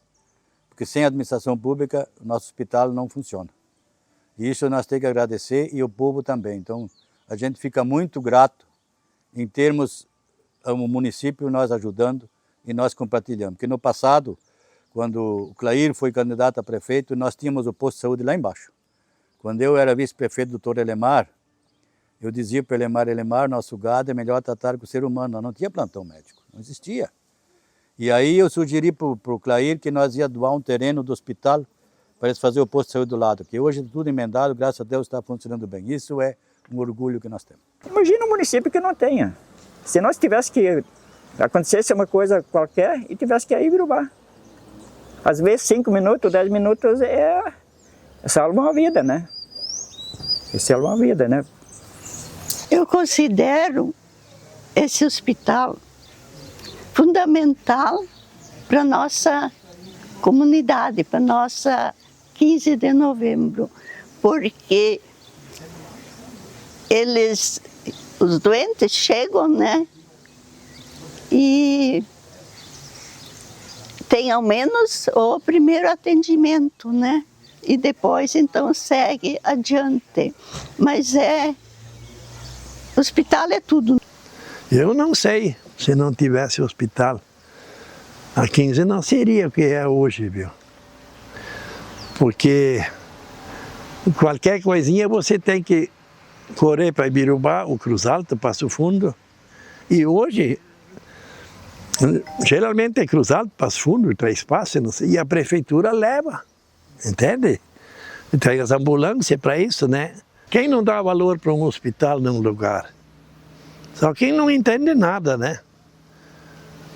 porque sem a administração pública o nosso hospital não funciona. E isso nós temos que agradecer e o povo também. Então a gente fica muito grato em termos o município nós ajudando e nós compartilhando. Porque no passado, quando o Clair foi candidato a prefeito, nós tínhamos o posto de saúde lá embaixo. Quando eu era vice-prefeito do Dr. Elemar, eu dizia para o Elemar, nosso gado é melhor tratar com o ser humano. Nós não tinha plantão médico, não existia. E aí eu sugeri para o Clair que nós ia doar um terreno do hospital para eles fazerem o posto de saúde do lado, que hoje tudo emendado, graças a Deus está funcionando bem. Isso é um orgulho que nós temos. Imagina um município que não tenha. Se nós tivesse que, acontecesse uma coisa qualquer e tivesse que ir Birubá. Às vezes 5 minutos, 10 minutos salva uma vida, né? Salva uma vida, né? Eu considero esse hospital fundamental para a nossa comunidade, para a nossa 15 de novembro, porque os doentes chegam, né? E tem ao menos o primeiro atendimento, né? E depois então segue adiante. Mas o hospital é tudo. Eu não sei se não tivesse hospital. A 15 não seria o que é hoje, viu? Porque qualquer coisinha você tem que correr para Ibirubá, o Cruz Alto, Passo Fundo. E hoje, geralmente é Cruz Alto, Passo Fundo, Três Passos, não sei, e a prefeitura leva, entende? Tem as ambulâncias para isso, né? Quem não dá valor para um hospital num lugar? Só quem não entende nada, né?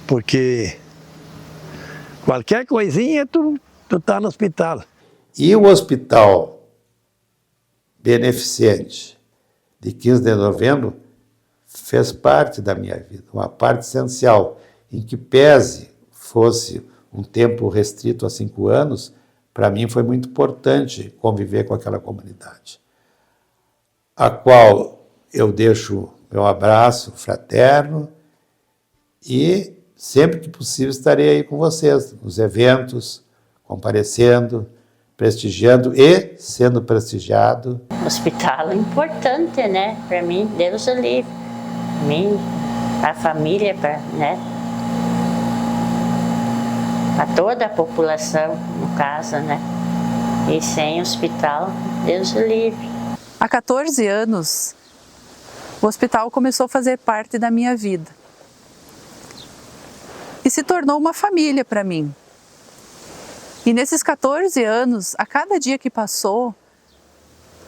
Porque qualquer coisinha tu tá no hospital. E o hospital beneficente de 15 de novembro fez parte da minha vida, uma parte essencial, em que pese fosse um tempo restrito a 5 anos, para mim foi muito importante conviver com aquela comunidade, a qual eu deixo meu abraço fraterno e sempre que possível estarei aí com vocês, nos eventos, comparecendo, prestigiando e sendo prestigiado. Hospital é importante, né? Para mim, Deus o livre. Para mim, a família, né? A toda a população, no caso, né? E sem hospital, Deus o livre. Há 14 anos, o hospital começou a fazer parte da minha vida. E se tornou uma família para mim. E nesses 14 anos, a cada dia que passou,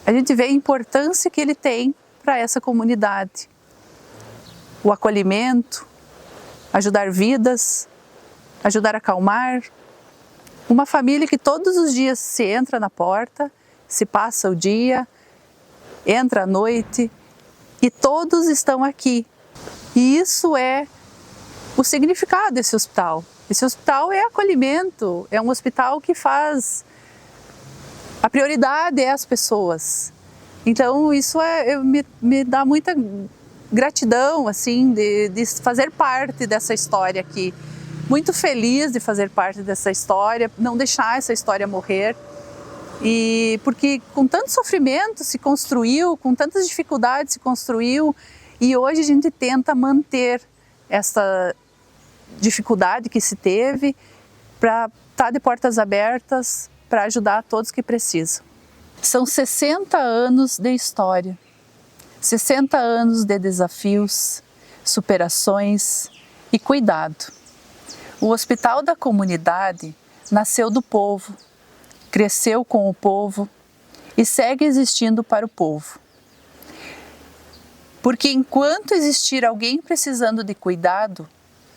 a gente vê a importância que ele tem para essa comunidade. O acolhimento, ajudar vidas, ajudar a acalmar. Uma família que todos os dias se entra na porta, se passa o dia, entra à noite e todos estão aqui. E isso é o significado desse hospital. Esse hospital é acolhimento, é um hospital que faz... A prioridade é as pessoas. Então isso me dá muita gratidão assim, de fazer parte dessa história aqui. Muito feliz de fazer parte dessa história, não deixar essa história morrer. E porque com tanto sofrimento se construiu, com tantas dificuldades se construiu, e hoje a gente tenta manter essa dificuldade que se teve para estar de portas abertas para ajudar todos que precisam. São 60 anos de história, 60 anos de desafios, superações e cuidado. O Hospital da Comunidade nasceu do povo, cresceu com o povo e segue existindo para o povo. Porque enquanto existir alguém precisando de cuidado,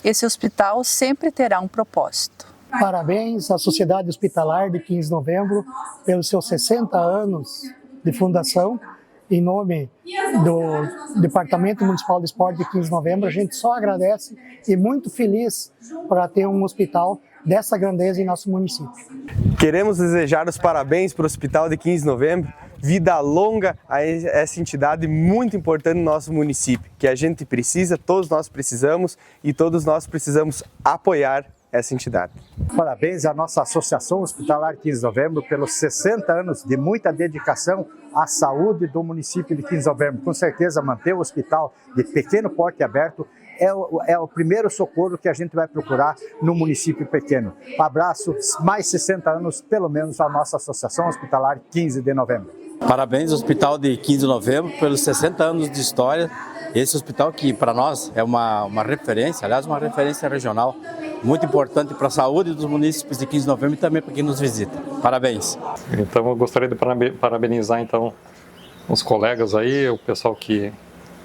esse hospital sempre terá um propósito. Parabéns à Sociedade Hospitalar de 15 de Novembro pelos seus 60 anos de fundação. Em nome do Departamento Municipal de Esporte de 15 de Novembro, a gente só agradece e muito feliz para ter um hospital dessa grandeza em nosso município. Queremos desejar os parabéns para o Hospital de 15 de Novembro, vida longa a essa entidade muito importante no nosso município, que a gente precisa, todos nós precisamos e todos nós precisamos apoiar essa entidade. Parabéns à nossa Associação Hospitalar 15 de Novembro pelos 60 anos de muita dedicação à saúde do município de 15 de Novembro. Com certeza manter o hospital de pequeno porte aberto é o primeiro socorro que a gente vai procurar no município pequeno. Um abraço, mais 60 anos pelo menos à nossa Associação Hospitalar 15 de Novembro. Parabéns ao Hospital de 15 de Novembro pelos 60 anos de história. Esse hospital que para nós é uma referência, aliás uma referência regional, muito importante para a saúde dos munícipes de 15 de Novembro e também para quem nos visita. Parabéns! Então eu gostaria de parabenizar então os colegas aí, o pessoal que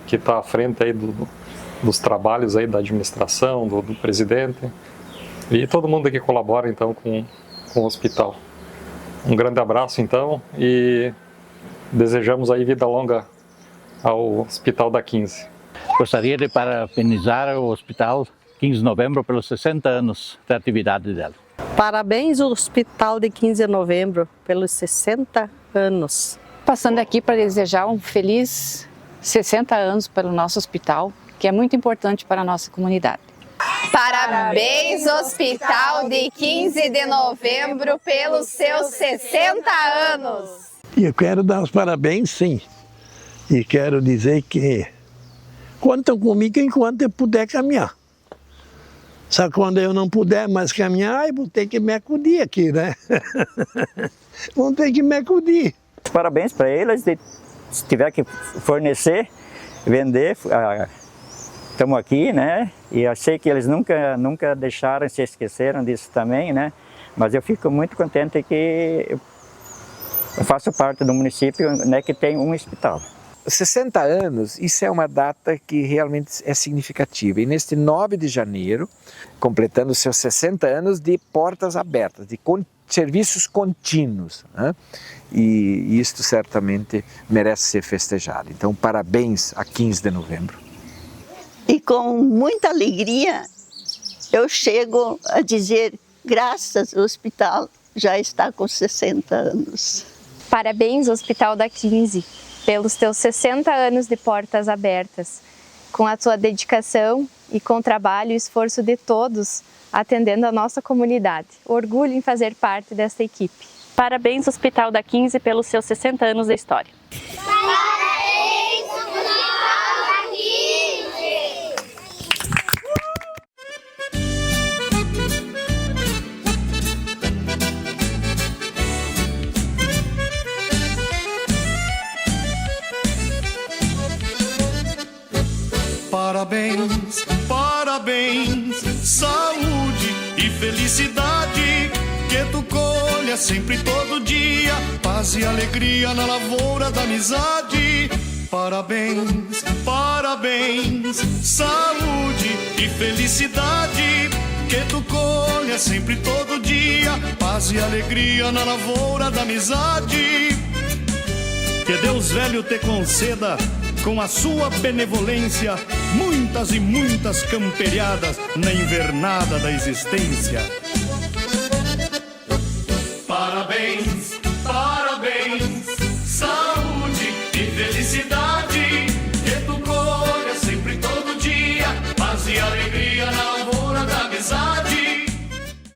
está à frente aí dos trabalhos aí da administração, do presidente e todo mundo que colabora então com o hospital. Um grande abraço então e desejamos aí vida longa ao Hospital da 15. Gostaria de parabenizar o Hospital 15 de Novembro pelos 60 anos de atividade dela. Parabéns ao Hospital de 15 de Novembro pelos 60 anos. Passando aqui para desejar um feliz 60 anos pelo nosso hospital, que é muito importante para a nossa comunidade. Parabéns, Hospital de 15 de Novembro, pelos seus 60 anos. E eu quero dar os parabéns, sim. E quero dizer que contam comigo enquanto eu puder caminhar. Só quando eu não puder mais caminhar, eu vou ter que me acudir aqui, né? Vão ter que me acudir. Parabéns para eles, se tiver que fornecer, vender, estamos aqui, né? E eu sei que eles nunca deixaram, se esqueceram disso também, né? Mas eu fico muito contente que eu faço parte do município, né, que tem um hospital. 60 anos, isso é uma data que realmente é significativa. E neste 9 de janeiro, completando seus 60 anos de portas abertas, de serviços contínuos, né? E isto certamente merece ser festejado. Então, parabéns a 15 de novembro. E com muita alegria, eu chego a dizer, graças ao hospital, já está com 60 anos. Parabéns, Hospital da 15, pelos teus 60 anos de portas abertas, com a tua dedicação e com o trabalho e esforço de todos, atendendo a nossa comunidade. Orgulho em fazer parte desta equipe. Parabéns, Hospital da 15, pelos seus 60 anos de história. Parabéns, Hospital da 15! Parabéns, parabéns, saúde e felicidade, que tu colha sempre todo dia, paz e alegria na lavoura da amizade. Parabéns, parabéns, saúde e felicidade, que tu colha sempre todo dia, paz e alegria na lavoura da amizade. Que Deus velho te conceda, com a sua benevolência, muitas e muitas camperiadas na invernada da existência. Parabéns, parabéns, saúde e felicidade.